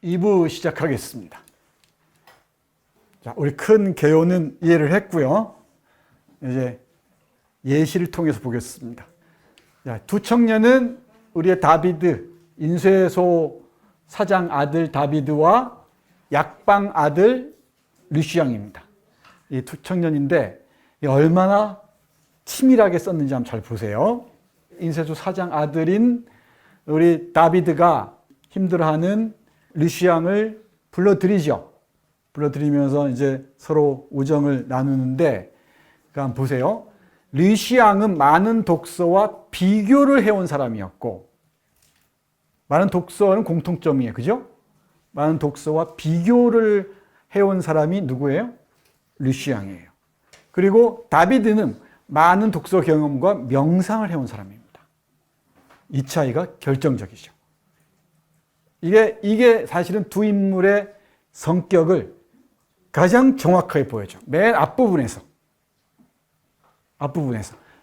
2부 시작하겠습니다. 자, 우리 큰 개요는 이해를 했고요. 이제 예시를 통해서 보겠습니다. 자, 두 청년은 우리의 다비드, 인쇄소 사장 아들 다비드와 약방 아들 르시앙입니다. 이 두 청년인데 얼마나 치밀하게 썼는지 한번 잘 보세요. 인쇄소 사장 아들인 우리 다비드가 힘들어하는 르시앙을 불러들이죠. 불러들이면서 이제 서로 우정을 나누는데, 한번 보세요. 르시앙은 많은 독서와 비교를 해온 사람이었고, 많은 독서는 공통점이에요. 그죠? 많은 독서와 비교를 해온 사람이 누구예요? 르시앙이에요. 그리고 다비드는 많은 독서 경험과 명상을 해온 사람입니다. 이 차이가 결정적이죠. 이게 사실은 두 인물의 성격을 가장 정확하게 보여줘. 맨 앞부분에서.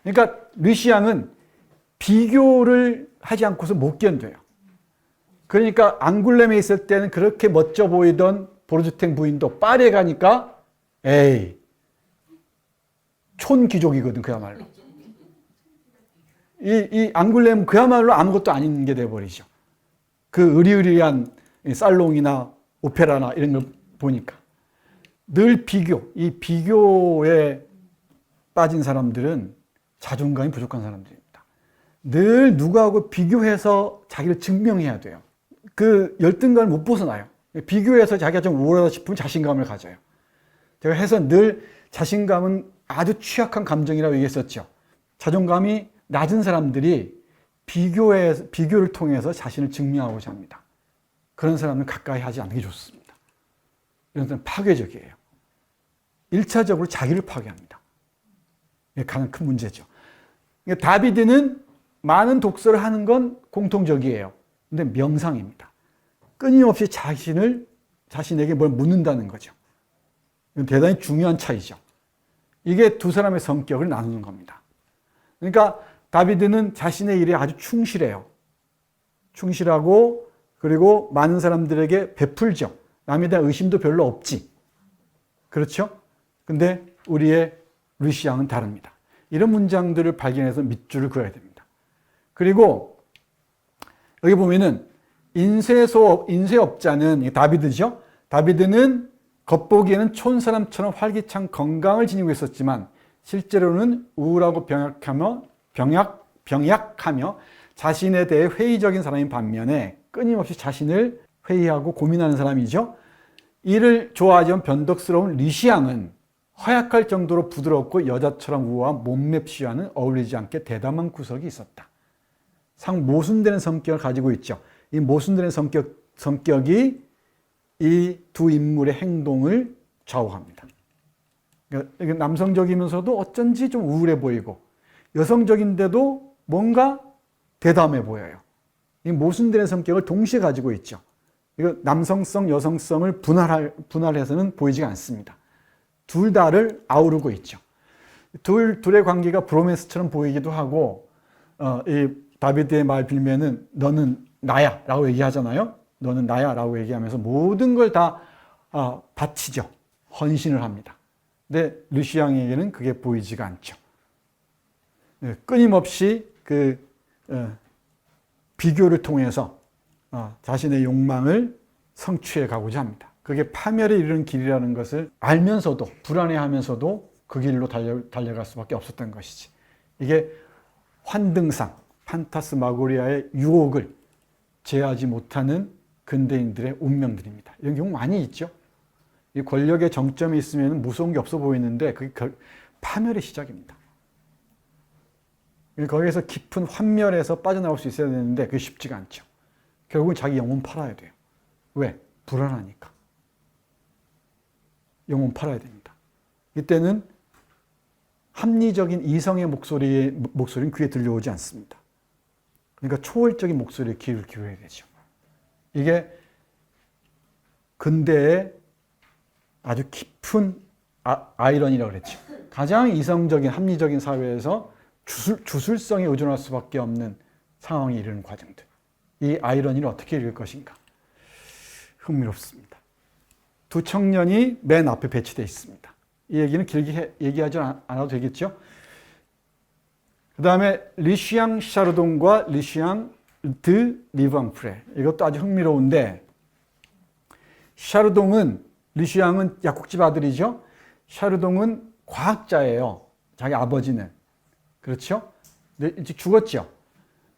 그러니까 르시앙은 비교를 하지 않고서 못 견뎌요. 그러니까 앙굴렘에 있을 때는 그렇게 멋져 보이던 보르주탱 부인도 파리에 가니까 에이, 촌귀족이거든, 그야말로. 이 앙굴렘은 그야말로 아무것도 아닌 게 돼버리죠. 그 으리으리한 살롱이나 오페라나 이런 걸 보니까. 늘 이 비교에 빠진 사람들은 자존감이 부족한 사람들입니다. 늘 누구하고 비교해서 자기를 증명해야 돼요. 그 열등감을 못 벗어나요. 비교해서 자기가 좀 우월하다 싶으면 자신감을 가져요. 제가 해서 늘 자신감은 아주 취약한 감정이라고 얘기했었죠. 자존감이 낮은 사람들이 비교를 통해서 자신을 증명하고자 합니다. 그런 사람은 가까이 하지 않는 게 좋습니다. 이런 사람은 파괴적이에요. 1차적으로 자기를 파괴합니다. 이게 가장 큰 문제죠. 그러니까 다비드는 많은 독서를 하는 건 공통적이에요. 근데 명상입니다. 끊임없이 자신에게 뭘 묻는다는 거죠. 이건 대단히 중요한 차이죠. 이게 두 사람의 성격을 나누는 겁니다. 그러니까 다비드는 자신의 일에 아주 충실해요. 충실하고 그리고 많은 사람들에게 베풀죠. 남에 대한 의심도 별로 없지. 그렇죠? 근데 우리의 르시앙은 다릅니다. 이런 문장들을 발견해서 밑줄을 그어야 됩니다. 그리고 여기 보면은 인쇄업자는 다비드죠. 다비드는 겉보기에는 촌사람처럼 활기찬 건강을 지니고 있었지만 실제로는 우울하고 병약하며 자신에 대해 회의적인 사람인 반면에 끊임없이 자신을 회의하고 고민하는 사람이죠. 이를 좋아하지만 변덕스러운 르시앙은 허약할 정도로 부드럽고 여자처럼 우아한 몸맵시와는 어울리지 않게 대담한 구석이 있었다. 상 모순되는 성격을 가지고 있죠. 이 모순되는 성격이 이 두 인물의 행동을 좌우합니다. 그러니까 남성적이면서도 어쩐지 좀 우울해 보이고 여성적인데도 뭔가 대담해 보여요. 이 모순되는 성격을 동시에 가지고 있죠. 이거 남성성, 여성성을 분할해서는 보이지가 않습니다. 둘 다를 아우르고 있죠. 둘의 관계가 브로맨스처럼 보이기도 하고, 이 다비드의 말 빌면은 너는 나야 라고 얘기하잖아요. 너는 나야 라고 얘기하면서 모든 걸 다 바치죠. 헌신을 합니다. 근데 르시앙에게는 그게 보이지가 않죠. 끊임없이 비교를 통해서 자신의 욕망을 성취해 가고자 합니다. 그게 파멸에 이르는 길이라는 것을 알면서도 불안해하면서도 그 길로 달려갈 수밖에 없었던 것이지. 이게 환등상, 판타스마고리아의 유혹을 제어하지 못하는 근대인들의 운명들입니다. 이런 경우 많이 있죠. 이 권력의 정점이 있으면 무서운 게 없어 보이는데 그게 파멸의 시작입니다. 거기에서 깊은 환멸에서 빠져나올 수 있어야 되는데 그게 쉽지가 않죠. 결국은 자기 영혼 팔아야 돼요. 왜? 불안하니까. 영혼 팔아야 됩니다. 이때는 합리적인 이성의 목소리는 귀에 들려오지 않습니다. 그러니까 초월적인 목소리에 귀를 기울여야 되죠. 이게 근대의 아주 깊은 아이러니라고 그랬죠. 가장 이성적인 합리적인 사회에서 주술성에 의존할 수밖에 없는 상황에 이르는 과정들. 이 아이러니를 어떻게 읽을 것인가. 흥미롭습니다. 두 청년이 맨 앞에 배치되어 있습니다. 이 얘기는 길게 얘기하지 않아도 되겠죠. 그 다음에 리시앙 샤르동과 리시앙 드 리방프레. 이것도 아주 흥미로운데, 샤르동은, 리시앙은 약국집 아들이죠. 샤르동은 과학자예요. 자기 아버지는. 그렇죠? 근데 일찍 죽었죠.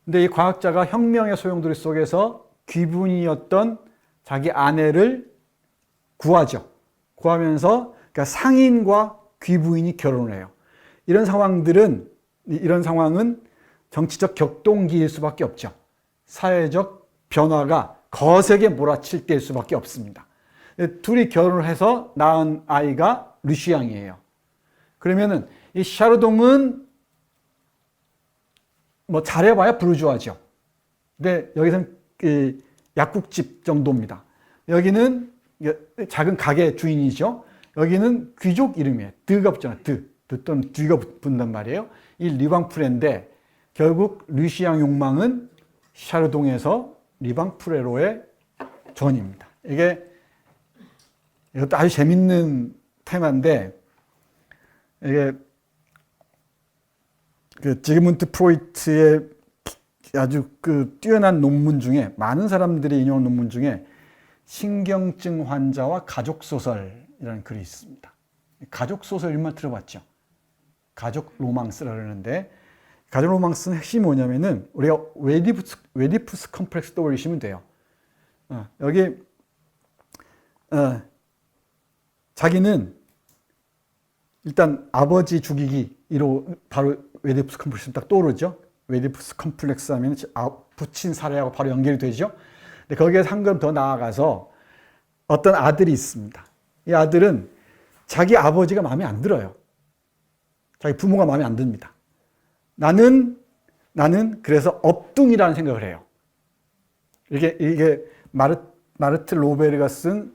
근데 이 과학자가 혁명의 소용돌이 속에서 귀분이었던 자기 아내를 구하죠. 구하면서 그러니까 상인과 귀부인이 결혼을 해요. 이런 상황은 정치적 격동기일 수밖에 없죠. 사회적 변화가 거세게 몰아칠 때일 수밖에 없습니다. 둘이 결혼을 해서 낳은 아이가 르시앙이에요. 그러면은 이 샤르동은 뭐 잘해봐야 부르주아죠. 근데 여기서는 약국집 정도입니다. 여기는 작은 가게 주인이죠. 여기는 귀족 이름이에요. 드가 붙잖아요. 드 또는 뒤가 붙는단 말이에요. 이 리방프레인데 결국 르시앙 욕망은 샤르동에서 리방프레로의 전입니다. 이것도 아주 재밌는 테마인데, 이게 그 지그문트 프로이트의 아주 그 뛰어난 논문 중에, 많은 사람들이 인용한 논문 중에 신경증 환자와 가족 소설이라는 글이 있습니다. 가족 소설 이름만 들어봤죠? 가족 로망스라 그러는데, 가족 로망스는 핵심이 뭐냐면은 우리가 웨디푸스 컴플렉스 떠올리시면 돼요. 여기 자기는 일단 아버지 죽이기로 바로 웨디푸스 컴플렉스 딱 떠오르죠. 웨디푸스 컴플렉스 하면 부친 살해하고 바로 연결이 되죠. 근데 거기에서 한 걸음 더 나아가서 어떤 아들이 있습니다. 이 아들은 자기 아버지가 마음에 안 들어요. 자기 부모가 마음에 안 듭니다. 나는 그래서 업둥이라는 생각을 해요. 이게 마르트 로베르가 쓴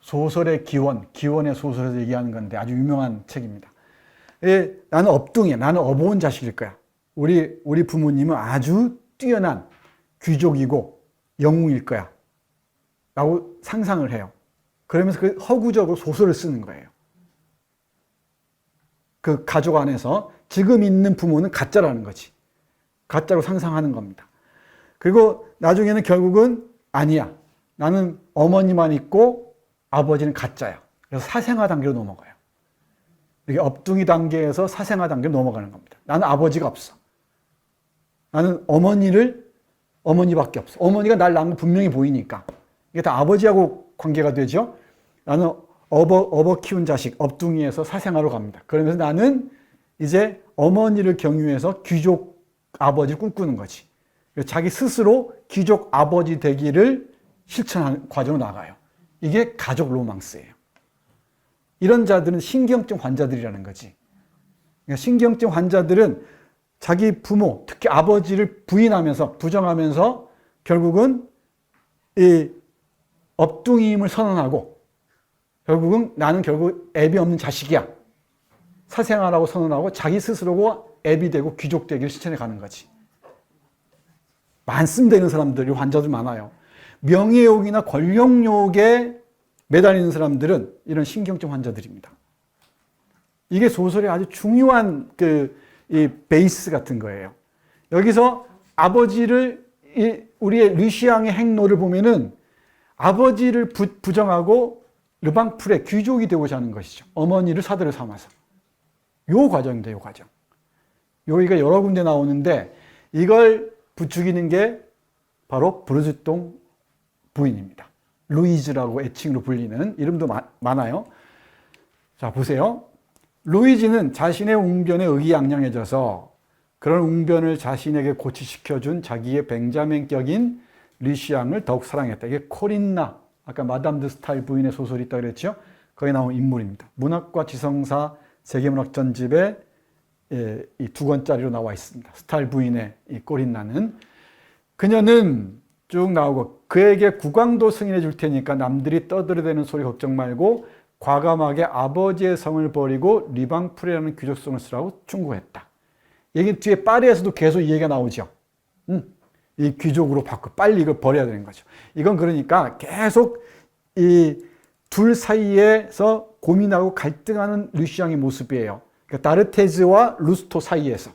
소설의 기원의 소설에서 얘기하는 건데 아주 유명한 책입니다. 나는 업둥이야. 나는 어버운 자식일 거야. 우리 부모님은 아주 뛰어난 귀족이고 영웅일 거야. 라고 상상을 해요. 그러면서 그 허구적으로 소설을 쓰는 거예요. 그 가족 안에서 지금 있는 부모는 가짜라는 거지. 가짜로 상상하는 겁니다. 그리고 나중에는 결국은 아니야. 나는 어머니만 있고 아버지는 가짜야. 그래서 사생아 단계로 넘어가요. 이게 업둥이 단계에서 사생아 단계로 넘어가는 겁니다. 나는 아버지가 없어. 나는 어머니밖에 없어. 어머니가 날 낳은 거 분명히 보이니까. 이게 다 아버지하고 관계가 되죠. 나는 업어 키운 자식, 업둥이에서 사생아로 갑니다. 그러면서 나는 이제 어머니를 경유해서 귀족 아버지를 꿈꾸는 거지. 자기 스스로 귀족 아버지 되기를 실천하는 과정으로 나가요. 이게 가족 로망스예요. 이런 자들은 신경증 환자들이라는 거지. 그러니까 신경증 환자들은 자기 부모, 특히 아버지를 부인하면서, 부정하면서 결국은 이 업둥이임을 선언하고 결국은 나는 결국 애비 없는 자식이야. 사생아라고 선언하고 자기 스스로가 애비 되고 귀족 되기를 실천해 가는 거지. 많습니다. 이런 사람들이, 환자들 많아요. 명예욕이나 권력욕에 매달리는 사람들은 이런 신경증 환자들입니다. 이게 소설의 아주 중요한 이 베이스 같은 거예요. 여기서 아버지를, 우리의 르시앙의 행로를 보면은 아버지를 부정하고 르방풀의 귀족이 되고자 하는 것이죠. 어머니를 사들을 삼아서. 요 과정입니다. 요 과정. 여기가 여러 군데 나오는데 이걸 부추기는 게 바로 브르즈통 부인입니다. 루이즈라고 애칭으로 불리는 이름도 많아요. 자, 보세요. 루이즈는 자신의 웅변에 의기양양해져서 그런 웅변을 자신에게 고치시켜준 자기의 벤자민격인 르시앙을 더욱 사랑했다. 이게 코린나, 아까 마담 드 스탈 부인의 소설이 있다고 그랬죠? 거기에 나온 인물입니다. 문학과 지성사 세계문학 전집에 이 2권짜리로 나와 있습니다. 스탈 부인의 이 코린나는, 그녀는 쭉 나오고 그에게 국왕도 승인해 줄 테니까 남들이 떠들어대는 소리 걱정 말고 과감하게 아버지의 성을 버리고 리방프레라는 귀족성을 쓰라고 충고했다. 여기 뒤에 파리에서도 계속 이 얘기가 나오죠. 이 귀족으로 바꿔 빨리 이걸 버려야 되는 거죠. 이건 그러니까 계속 이 둘 사이에서 고민하고 갈등하는 르시앙의 모습이에요. 그러니까 다르테즈와 루스토 사이에서,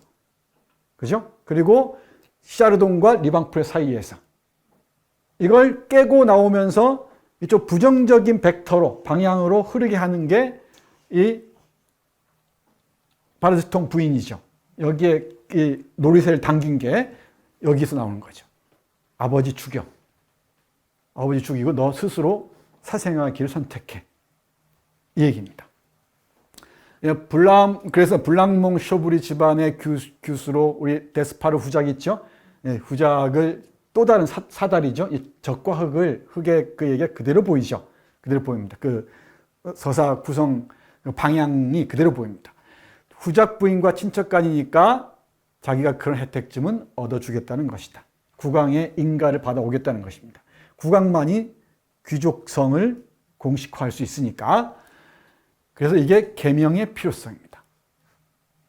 그죠? 그리고 샤르동과 리방풀의 사이에서 이걸 깨고 나오면서 이쪽 부정적인 벡터로 방향으로 흐르게 하는 게 이 바르스통 부인이죠. 여기에 이 노리새를 당긴 게 여기서 나오는 거죠. 아버지 죽여. 아버지 죽이고 너 스스로 사생아의 길을 선택해. 이 얘기입니다. 그래서 블랑몽 쇼브리 집안의 규수로 우리 데스파르 후작 있죠? 후작을 또 다른 사달이죠. 이 적과 흑의 그 얘기가 그대로 보이죠. 그대로 보입니다. 그 서사 구성 방향이 그대로 보입니다. 후작 부인과 친척간이니까 자기가 그런 혜택쯤은 얻어주겠다는 것이다. 국왕의 인가를 받아오겠다는 것입니다. 국왕만이 귀족성을 공식화할 수 있으니까. 그래서 이게 계명의 필요성입니다.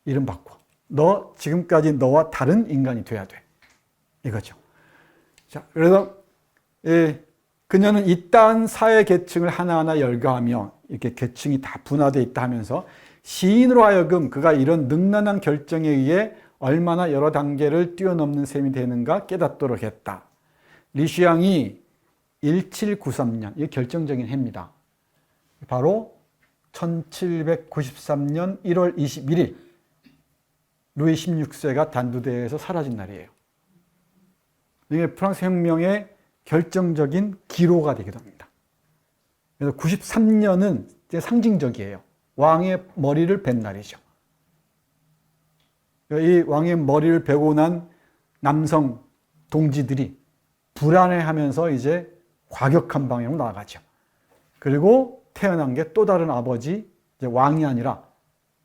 이름 바꿔. 너 지금까지 너와 다른 인간이 돼야 돼. 이거죠. 자, 그래서 그녀는 이딴 사회 계층을 하나하나 열거하며 이렇게 계층이 다 분화되어 있다 하면서 시인으로 하여금 그가 이런 능란한 결정에 의해 얼마나 여러 단계를 뛰어넘는 셈이 되는가 깨닫도록 했다. 리슈앙이 1793년, 이게 결정적인 해입니다. 바로 1793년 1월 21일 루이 16세가 단두대에서 사라진 날이에요. 이게 프랑스 혁명의 결정적인 기로가 되기도 합니다. 그래서 93년은 이제 상징적이에요. 왕의 머리를 벤 날이죠. 이 왕의 머리를 베고 난 남성 동지들이 불안해하면서 이제 과격한 방향으로 나아가죠. 그리고 태어난 게 또 다른 아버지, 이제 왕이 아니라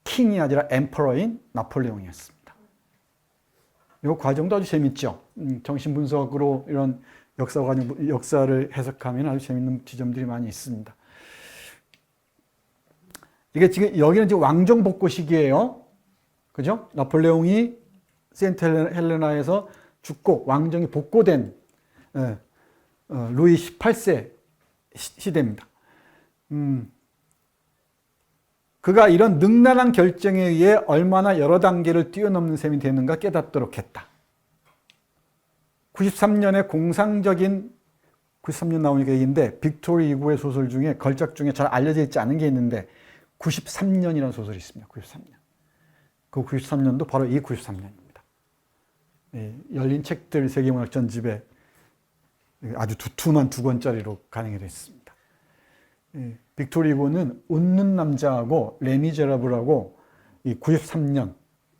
킹이 아니라 엠퍼러인 나폴레옹이었습니다. 이 과정도 아주 재밌죠. 정신분석으로 이런 역사를 해석하면 아주 재밌는 지점들이 많이 있습니다. 이게 지금 여기는 지금 왕정 복고 시기예요. 그죠? 나폴레옹이 세인트 헬레나에서 죽고 왕정이 복고된 루이 18세 시대입니다. 그가 이런 능란한 결정에 의해 얼마나 여러 단계를 뛰어넘는 셈이 되는가 깨닫도록 했다. 93년에 공상적인 93년 나오니까 얘기인데 빅토르 이구의 소설 중에 걸작 중에 잘 알려져 있지 않은 게 있는데 93년이라는 소설이 있습니다. 93년. 그 93년도 바로 이 93년입니다. 열린 책들 세계문학 전집에 아주 두툼한 2권짜리로 간행이 됐습니다. 빅토르 이고는 웃는 남자하고 레미제라블하고 이 93년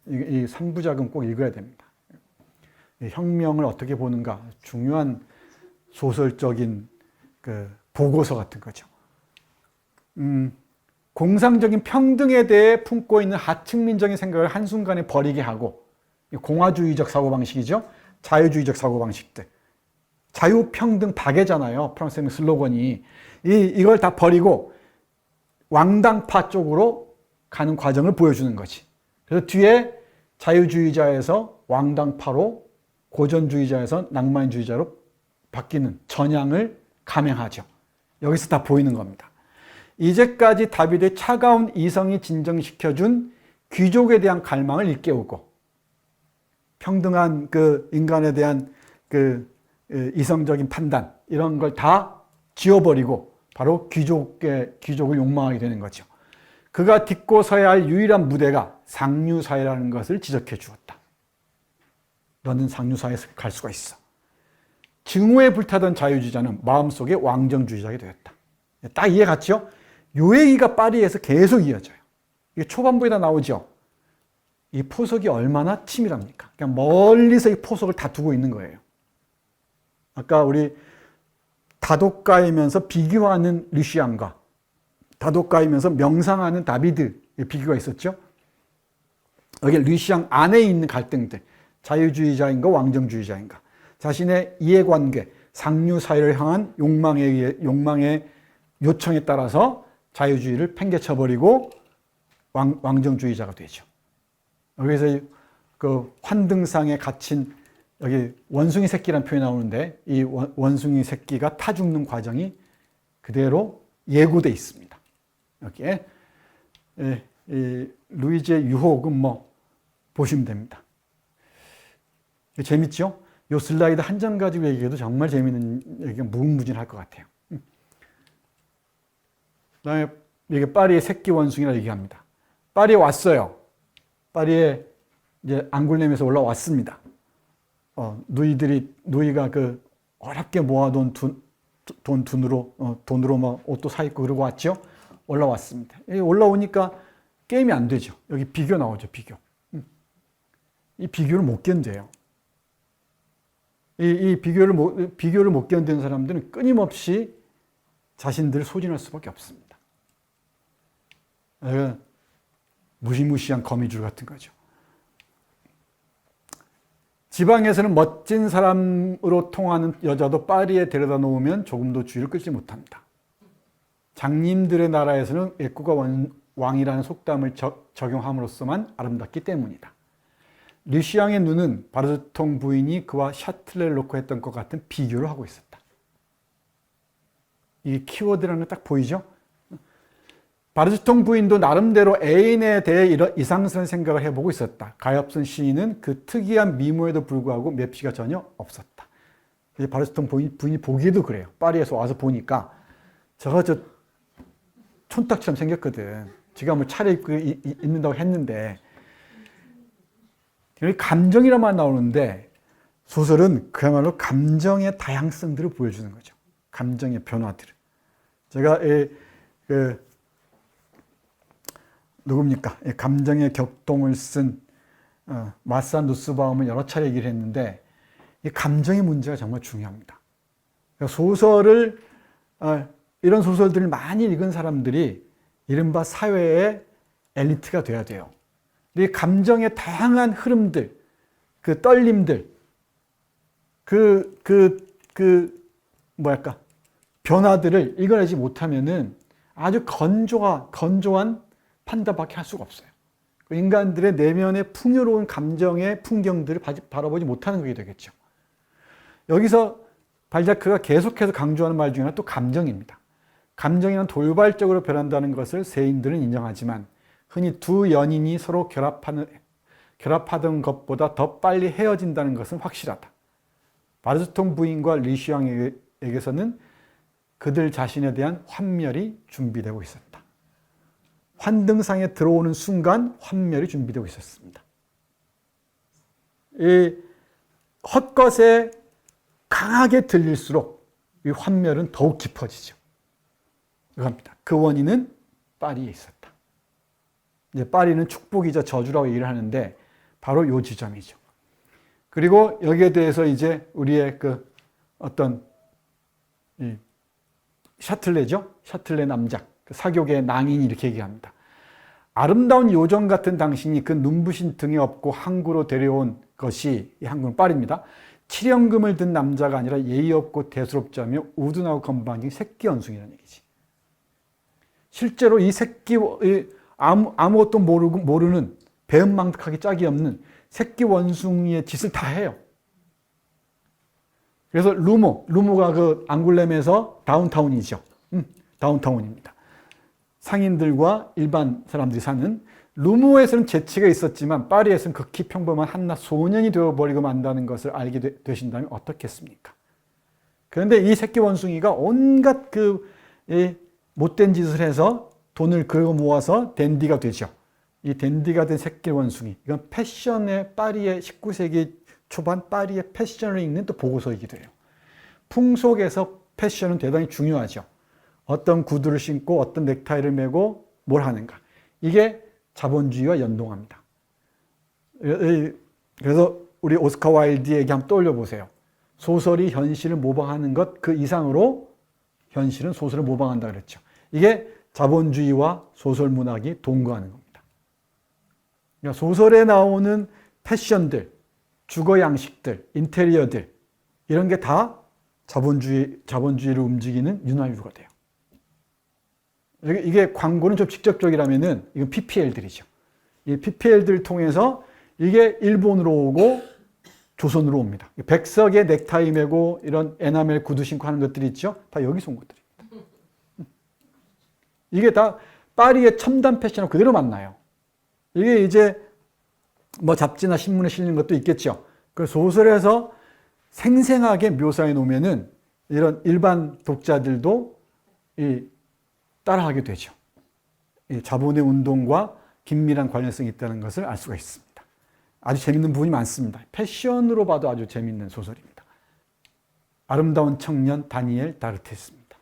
이 3부작은 꼭 읽어야 됩니다. 혁명을 어떻게 보는가 중요한 소설적인 그 보고서 같은 거죠. 공상적인 평등에 대해 품고 있는 하층민적인 생각을 한순간에 버리게 하고 공화주의적 사고방식이죠. 자유주의적 사고방식들. 자유평등 박애잖아요. 프랑스의 슬로건이. 이걸 다 버리고 왕당파 쪽으로 가는 과정을 보여주는 거지. 그래서 뒤에 자유주의자에서 왕당파로 고전주의자에서 낭만주의자로 바뀌는 전향을 감행하죠. 여기서 다 보이는 겁니다. 이제까지 다윗의 차가운 이성이 진정시켜준 귀족에 대한 갈망을 일깨우고 평등한 그 인간에 대한 그 이성적인 판단 이런 걸 다 지워버리고 바로 귀족을 욕망하게 되는 거죠. 그가 딛고 서야 할 유일한 무대가 상류사회라는 것을 지적해 주었다. 너는 상류사회에서 갈 수가 있어. 증오에 불타던 자유주의자는 마음속에 왕정주의자가 되었다. 딱 이해 갔죠? 요 얘기가 파리에서 계속 이어져요. 이게 초반부에 다 나오죠. 이 포석이 얼마나 치밀합니까? 그냥 멀리서 이 포석을 다 두고 있는 거예요. 아까 우리 다독가이면서 비교하는 르시앙과 다독가이면서 명상하는 다비드 비교가 있었죠. 여기 르시앙 안에 있는 갈등들, 자유주의자인가 왕정주의자인가, 자신의 이해관계, 상류사회를 향한 욕망의 요청에 따라서 자유주의를 팽개쳐버리고 왕정주의자가 되죠. 여기서 그 환등상에 갇힌 여기 원숭이 새끼라는 표현이 나오는데 이 원숭이 새끼가 타 죽는 과정이 그대로 예고돼 있습니다. 여기에 이 루이지의 유혹은 뭐 보시면 됩니다. 재밌죠? 요 슬라이드 한 장 가지고 얘기해도 정말 재밌는 얘기가 무궁무진할 것 같아요. 그다음에 이게 파리의 새끼 원숭이라 얘기합니다. 파리에 왔어요. 파리에 이제 앙굴렘에서 올라왔습니다. 누이가 그 어렵게 모아둔 돈으로 막 옷도 사 입고 그러고 왔죠. 올라왔습니다. 올라오니까 게임이 안 되죠. 여기 비교 나오죠. 비교. 이 비교를 못 견뎌요. 이 비교를 못 견디는 사람들은 끊임없이 자신들을 소진할 수밖에 없습니다. 무시무시한 거미줄 같은 거죠. 지방에서는 멋진 사람으로 통하는 여자도 파리에 데려다 놓으면 조금도 주의를 끌지 못합니다. 장님들의 나라에서는 애꾸가 왕이라는 속담을 적용함으로써만 아름답기 때문이다. 르시앙의 눈은 바르스통 부인이 그와 샤틀레를 놓고 했던 것 같은 비교를 하고 있었다. 이게 키워드라는 게 딱 보이죠? 바르스통 부인도 나름대로 애인에 대해 이런 이상스러운 생각을 해보고 있었다. 가엾은 시인은 그 특이한 미모에도 불구하고 맵시가 전혀 없었다. 바르스통 부인이 보기에도 그래요. 파리에서 와서 보니까 저 촌딱처럼 생겼거든. 지가 뭐 차려입고 있는다고 했는데 여기 감정이란 말 나오는데 소설은 그야말로 감정의 다양성들을 보여주는 거죠. 감정의 변화들을. 제가 누굽니까? 감정의 격동을 쓴 마사 누스바움을 여러 차례 얘기를 했는데 이 감정의 문제가 정말 중요합니다. 소설을 이런 소설들을 많이 읽은 사람들이 이른바 사회의 엘리트가 돼야 돼요. 이 감정의 다양한 흐름들, 그 떨림들, 변화들을 읽어내지 못하면은 아주 건조한 판단밖에 할 수가 없어요. 인간들의 내면의 풍요로운 감정의 풍경들을 바라보지 못하는 것이 되겠죠. 여기서 발자크가 계속해서 강조하는 말 중에 하나 또 감정입니다. 감정이란 돌발적으로 변한다는 것을 세인들은 인정하지만 흔히 두 연인이 서로 결합하던 것보다 더 빨리 헤어진다는 것은 확실하다. 바르스통 부인과 리슈앙에게서는 그들 자신에 대한 환멸이 준비되고 있었다. 환등상에 들어오는 순간 환멸이 준비되고 있었습니다. 이 헛것에 강하게 들릴수록 이 환멸은 더욱 깊어지죠. 이겁니다. 그 원인은 파리에 있었다. 이제 파리는 축복이자 저주라고 얘기를 하는데 바로 이 지점이죠. 그리고 여기에 대해서 이제 우리의 샤틀레죠. 샤틀레 남작. 사교계의 낭인이 이렇게 얘기합니다. 아름다운 요정 같은 당신이 그 눈부신 등에 업고 항구로 데려온 것이, 이 항구는 파리입니다. 칠연금을 든 남자가 아니라 예의 없고 대수롭지 않으며 우둔하고 건방진 새끼 원숭이라는 얘기지. 실제로 이 새끼, 아무것도 모르는 배은망덕하기 짝이 없는 새끼 원숭이의 짓을 다 해요. 그래서 루모가 그 앙굴렘에서 다운타운이죠. 다운타운입니다. 상인들과 일반 사람들이 사는. 루모에서는 재치가 있었지만 파리에서는 극히 평범한 한낱 소년이 되어버리고 만다는 것을 알게 되신다면 어떻겠습니까? 그런데 이 새끼 원숭이가 온갖 못된 짓을 해서 돈을 긁어 모아서 댄디가 되죠. 이 댄디가 된 새끼 원숭이. 이건 패션의 파리의 19세기 초반 파리의 패션을 읽는 또 보고서이기도 해요. 풍속에서 패션은 대단히 중요하죠. 어떤 구두를 신고 어떤 넥타이를 매고 뭘 하는가. 이게 자본주의와 연동합니다. 그래서 우리 오스카 와일드의 얘기 한번 떠올려 보세요. 소설이 현실을 모방하는 것 그 이상으로 현실은 소설을 모방한다 그랬죠. 이게 자본주의와 소설 문학이 동거하는 겁니다. 그러니까 소설에 나오는 패션들, 주거 양식들, 인테리어들 이런 게 다 자본주의를 움직이는 윤활유가 돼요. 이게 광고는 좀 직접적이라면은 이건 PPL들이죠. 이 PPL들을 통해서 이게 일본으로 오고 조선으로 옵니다. 백석에 넥타이 메고 이런 에나멜 구두 신고 하는 것들이 있죠. 다 여기서 온 것들입니다. 이게 다 파리의 첨단 패션을 그대로 만나요. 이게 이제 뭐 잡지나 신문에 실리는 것도 있겠죠. 그 소설에서 생생하게 묘사해 놓으면은 이런 일반 독자들도 따라하게 되죠. 이 자본의 운동과 긴밀한 관련성이 있다는 것을 알 수가 있습니다. 아주 재밌는 부분이 많습니다. 패션으로 봐도 아주 재밌는 소설입니다. 아름다운 청년 다니엘 다르테스입니다.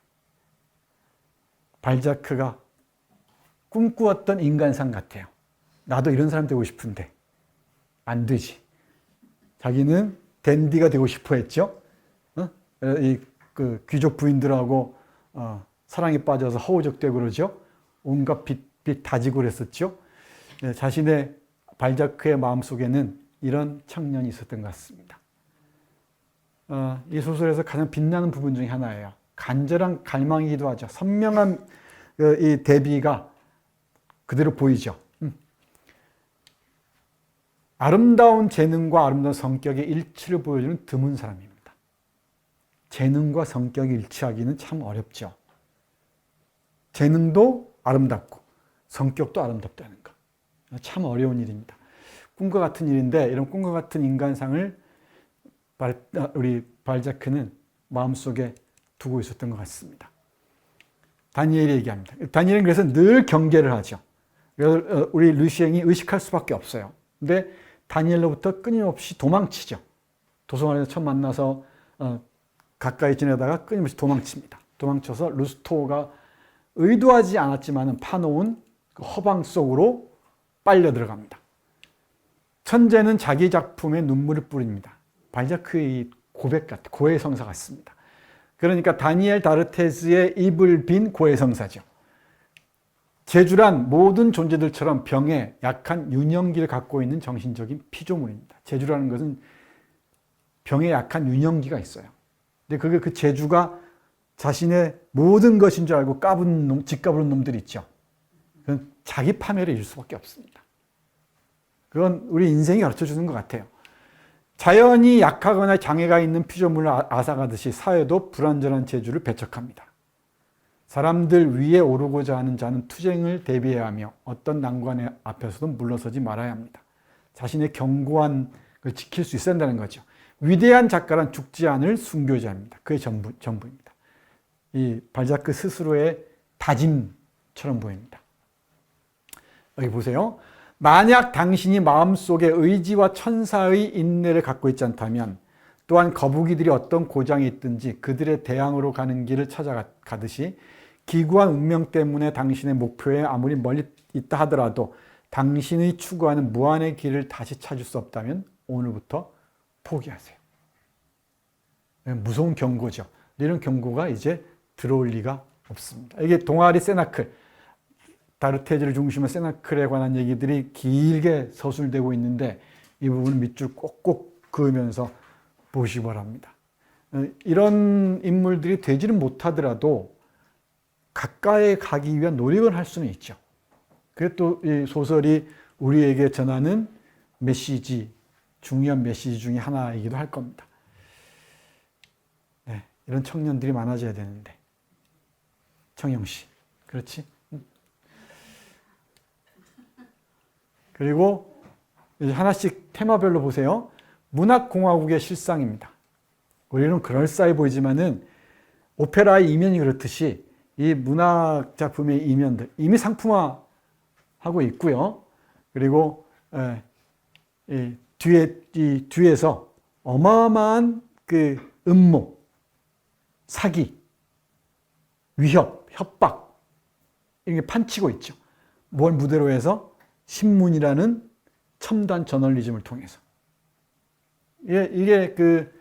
발자크가 꿈꾸었던 인간상 같아요. 나도 이런 사람 되고 싶은데 안 되지. 자기는 댄디가 되고 싶어 했죠. 그 귀족 부인들하고 사랑에 빠져서 허우적대고 그러죠. 온갖 빛 다지고 그랬었죠. 자신의 발자크의 마음속에는 이런 청년이 있었던 것 같습니다. 이 소설에서 가장 빛나는 부분 중에 하나예요. 간절한 갈망이기도 하죠. 선명한 이 대비가 그대로 보이죠. 아름다운 재능과 아름다운 성격의 일치를 보여주는 드문 사람입니다. 재능과 성격이 일치하기는 참 어렵죠. 재능도 아름답고 성격도 아름답다는 것. 참 어려운 일입니다. 꿈과 같은 일인데 이런 꿈과 같은 인간상을 우리 발자크는 마음속에 두고 있었던 것 같습니다. 다니엘이 얘기합니다. 다니엘은 그래서 늘 경계를 하죠. 그래서 우리 르시앵이 의식할 수밖에 없어요. 근데 다니엘로부터 끊임없이 도망치죠. 도서관에서 처음 만나서 가까이 지내다가 끊임없이 도망칩니다. 도망쳐서 루스토가 의도하지 않았지만 파놓은 그 허방 속으로 빨려 들어갑니다. 천재는 자기 작품에 눈물을 뿌립니다. 발자크의 고백 같아, 고해성사 같습니다. 그러니까 다니엘 다르테스의 입을 빈 고해성사죠. 제주란 모든 존재들처럼 병에 약한 유년기를 갖고 있는 정신적인 피조물입니다. 제주라는 것은 병에 약한 유년기가 있어요. 근데 그게 그 제주가 자신의 모든 것인 줄 알고 짓까부는 놈들이 있죠. 그건 자기 파멸에 이를 수밖에 없습니다. 그건 우리 인생이 가르쳐 주는 것 같아요. 자연이 약하거나 장애가 있는 피조물을 앗아가듯이 사회도 불완전한 재주를 배척합니다. 사람들 위에 오르고자 하는 자는 투쟁을 대비해야 하며 어떤 난관 앞에서도 물러서지 말아야 합니다. 자신의 견고한 걸 지킬 수 있어야 한다는 거죠. 위대한 작가란 죽지 않을 순교자입니다. 그게 전부입니다. 이 발자크 스스로의 다짐처럼 보입니다. 여기 보세요. 만약 당신이 마음속에 의지와 천사의 인내를 갖고 있지 않다면 또한 거북이들이 어떤 고장이 있든지 그들의 대항으로 가는 길을 찾아가듯이 기구한 운명 때문에 당신의 목표에 아무리 멀리 있다 하더라도 당신이 추구하는 무한의 길을 다시 찾을 수 없다면 오늘부터 포기하세요. 무서운 경고죠. 이런 경고가 이제 들어올 리가 없습니다. 이게 동아리 세나클, 다르테즈를 중심으로 세나클에 관한 얘기들이 길게 서술되고 있는데 이 부분은 밑줄 꼭꼭 그으면서 보시기 바랍니다. 이런 인물들이 되지는 못하더라도 가까이 가기 위한 노력을 할 수는 있죠. 그게 또 이 소설이 우리에게 전하는 메시지, 중요한 메시지 중에 하나이기도 할 겁니다. 네, 이런 청년들이 많아져야 되는데. 청영 씨, 그렇지? 그리고 이제 하나씩 테마별로 보세요. 문학공화국의 실상입니다. 우리는 그럴싸해 보이지만은 오페라의 이면이 그렇듯이 이 문학 작품의 이면들 이미 상품화하고 있고요. 그리고 이 뒤에서 어마어마한 그 음모, 사기, 위협, 협박 이게 판치고 있죠. 뭘 무대로 해서 신문이라는 첨단 저널리즘을 통해서 이게 그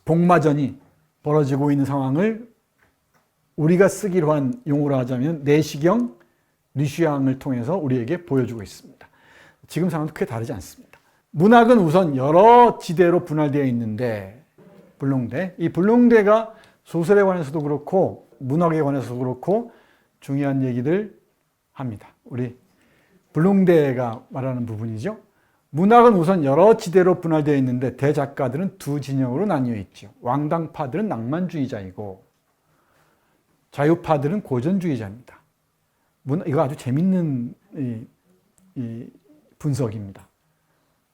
복마전이 벌어지고 있는 상황을 우리가 쓰기로 한 용어로 하자면 내시경 류시앙을 통해서 우리에게 보여주고 있습니다. 지금 상황도 크게 다르지 않습니다. 문학은 우선 여러 지대로 분할되어 있는데 불농대, 이 불농대가 소설에 관해서도 그렇고 문학에 관해서도 그렇고 중요한 얘기들 합니다. 우리 불농대가 말하는 부분이죠. 문학은 우선 여러 지대로 분할되어 있는데 대작가들은 두 진영으로 나뉘어 있죠. 왕당파들은 낭만주의자이고 자유파들은 고전주의자입니다. 이거 아주 재밌는 이 분석입니다.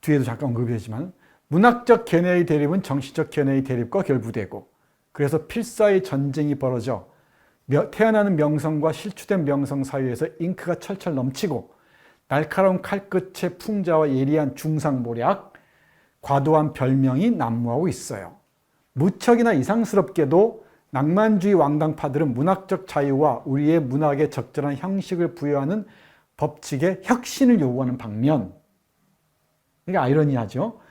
뒤에도 잠깐 언급했지만 문학적 견해의 대립은 정치적 견해의 대립과 결부되고 그래서 필사의 전쟁이 벌어져 태어나는 명성과 실추된 명성 사이에서 잉크가 철철 넘치고 날카로운 칼끝의 풍자와 예리한 중상모략, 과도한 별명이 난무하고 있어요. 무척이나 이상스럽게도 낭만주의 왕당파들은 문학적 자유와 우리의 문학에 적절한 형식을 부여하는 법칙에 혁신을 요구하는 반면, 이게 아이러니하죠.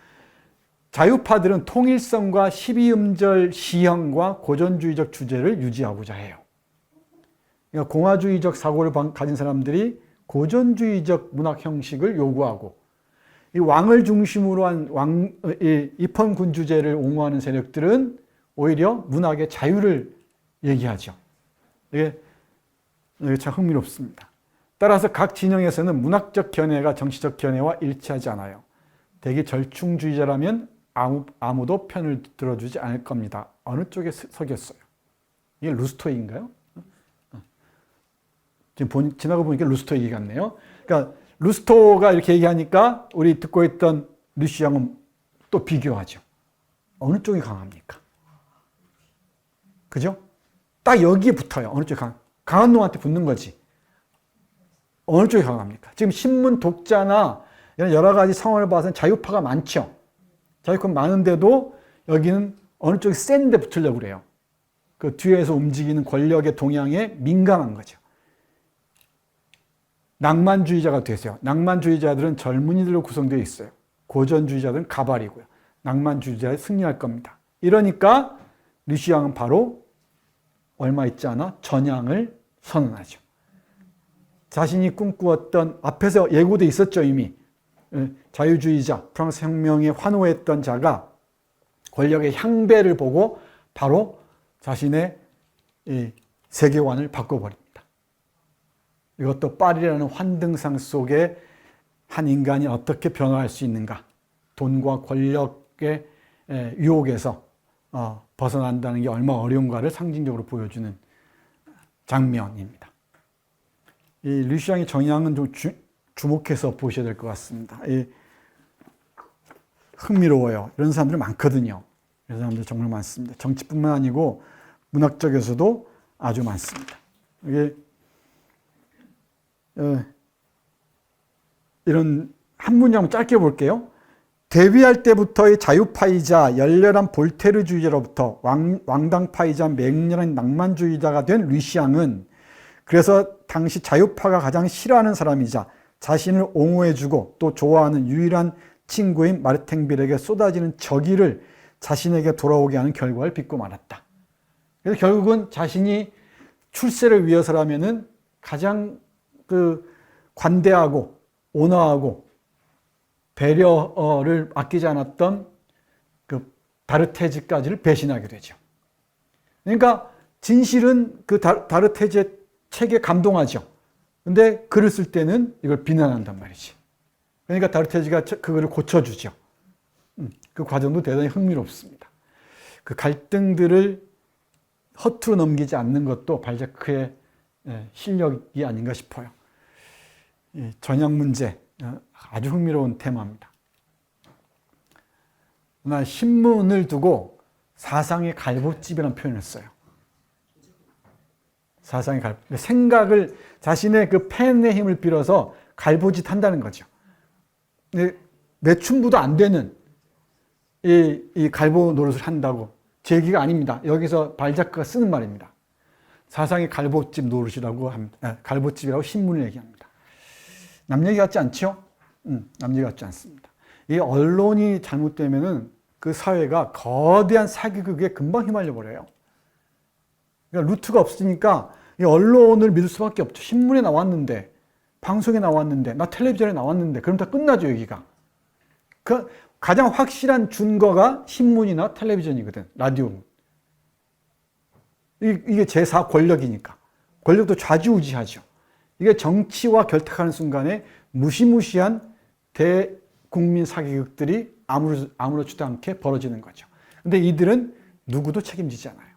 자유파들은 통일성과 12음절 시형과 고전주의적 주제를 유지하고자 해요. 그러니까 공화주의적 사고를 가진 사람들이 고전주의적 문학 형식을 요구하고 이 왕을 중심으로 한 입헌군주제를 옹호하는 세력들은 오히려 문학의 자유를 얘기하죠. 이게 참 흥미롭습니다. 따라서 각 진영에서는 문학적 견해가 정치적 견해와 일치하지 않아요. 대개 절충주의자라면 아무도 편을 들어주지 않을 겁니다. 어느 쪽에 서겠어요? 이게 루스토이인가요? 지금 지나고 보니까 루스토 얘기 같네요. 그러니까 루스토가 이렇게 얘기하니까 우리 듣고 있던 르시앙은 또 비교하죠. 어느 쪽이 강합니까? 그죠? 딱 여기에 붙어요. 어느 쪽이 강한 놈한테 붙는 거지. 어느 쪽이 강합니까? 지금 신문 독자나 이런 여러 가지 상황을 봐서는 자유파가 많죠. 자유파가 많은데도 여기는 어느 쪽이 센데 붙으려고 그래요. 그 뒤에서 움직이는 권력의 동향에 민감한 거죠. 낭만주의자가 되세요. 낭만주의자들은 젊은이들로 구성되어 있어요. 고전주의자들은 가발이고요. 낭만주의자에 승리할 겁니다. 이러니까 르시앙은 바로 얼마 있지 않아 전향을 선언하죠. 자신이 꿈꾸었던 앞에서 예고돼 있었죠. 이미 자유주의자, 프랑스 혁명에 환호했던 자가 권력의 향배를 보고 바로 자신의 이 세계관을 바꿔버립니다. 이것도 파리라는 환등상 속에 한 인간이 어떻게 변화할 수 있는가, 돈과 권력의 유혹에서 벗어난다는 게 얼마나 어려운가를 상징적으로 보여주는 장면입니다. 이 르시앙의 정향은 좀 주목해서 보셔야 될 것 같습니다. 흥미로워요. 이런 사람들이 많거든요. 이런 사람들 정말 많습니다. 정치뿐만 아니고 문학적에서도 아주 많습니다. 이게 이런 한 문장 짧게 볼게요. 데뷔할 때부터의 자유파이자 열렬한 볼테르주의자로부터 왕당파이자 맹렬한 낭만주의자가 된 르시앙은 그래서 당시 자유파가 가장 싫어하는 사람이자 자신을 옹호해주고 또 좋아하는 유일한 친구인 마르탱빌에게 쏟아지는 적의를 자신에게 돌아오게 하는 결과를 빚고 말았다. 그래서 결국은 자신이 출세를 위해서라면은 가장 관대하고 온화하고 배려를 아끼지 않았던 그 다르테즈까지를 배신하게 되죠. 그러니까 진실은 그 다르테즈의 책에 감동하죠. 근데 글을 쓸 때는 이걸 비난한단 말이지. 그러니까 다르테즈가 그거를 고쳐주죠. 그 과정도 대단히 흥미롭습니다. 그 갈등들을 허투루 넘기지 않는 것도 발자크의 실력이 아닌가 싶어요. 전향 문제, 아주 흥미로운 테마입니다. 난 신문을 두고 사상의 갈보집이라는 표현을 써요. 사상의 생각을 자신의 그 펜의 힘을 빌어서 갈보짓 한다는 거죠. 매춘부도 안 되는 이 갈보 노릇을 한다고 제 얘기가 아닙니다. 여기서 발자크가 쓰는 말입니다. 사상의 갈보집 노릇이라고 합니다. 갈보집이라고 신문을 얘기합니다. 남 얘기 같지 않죠? 남 얘기 같지 않습니다. 이 언론이 잘못되면은 그 사회가 거대한 사기극에 금방 휘말려 버려요. 그러니까 루트가 없으니까 이 언론을 믿을 수밖에 없죠. 신문에 나왔는데, 방송에 나왔는데, 나 텔레비전에 나왔는데, 그럼 다 끝나죠, 여기가. 그 가장 확실한 준거가 신문이나 텔레비전이거든, 라디오. 이게 제4 권력이니까. 권력도 좌지우지하죠. 이게 정치와 결탁하는 순간에 무시무시한 국민 사기극들이 아무렇지도 않게 벌어지는 거죠. 근데 이들은 누구도 책임지지 않아요.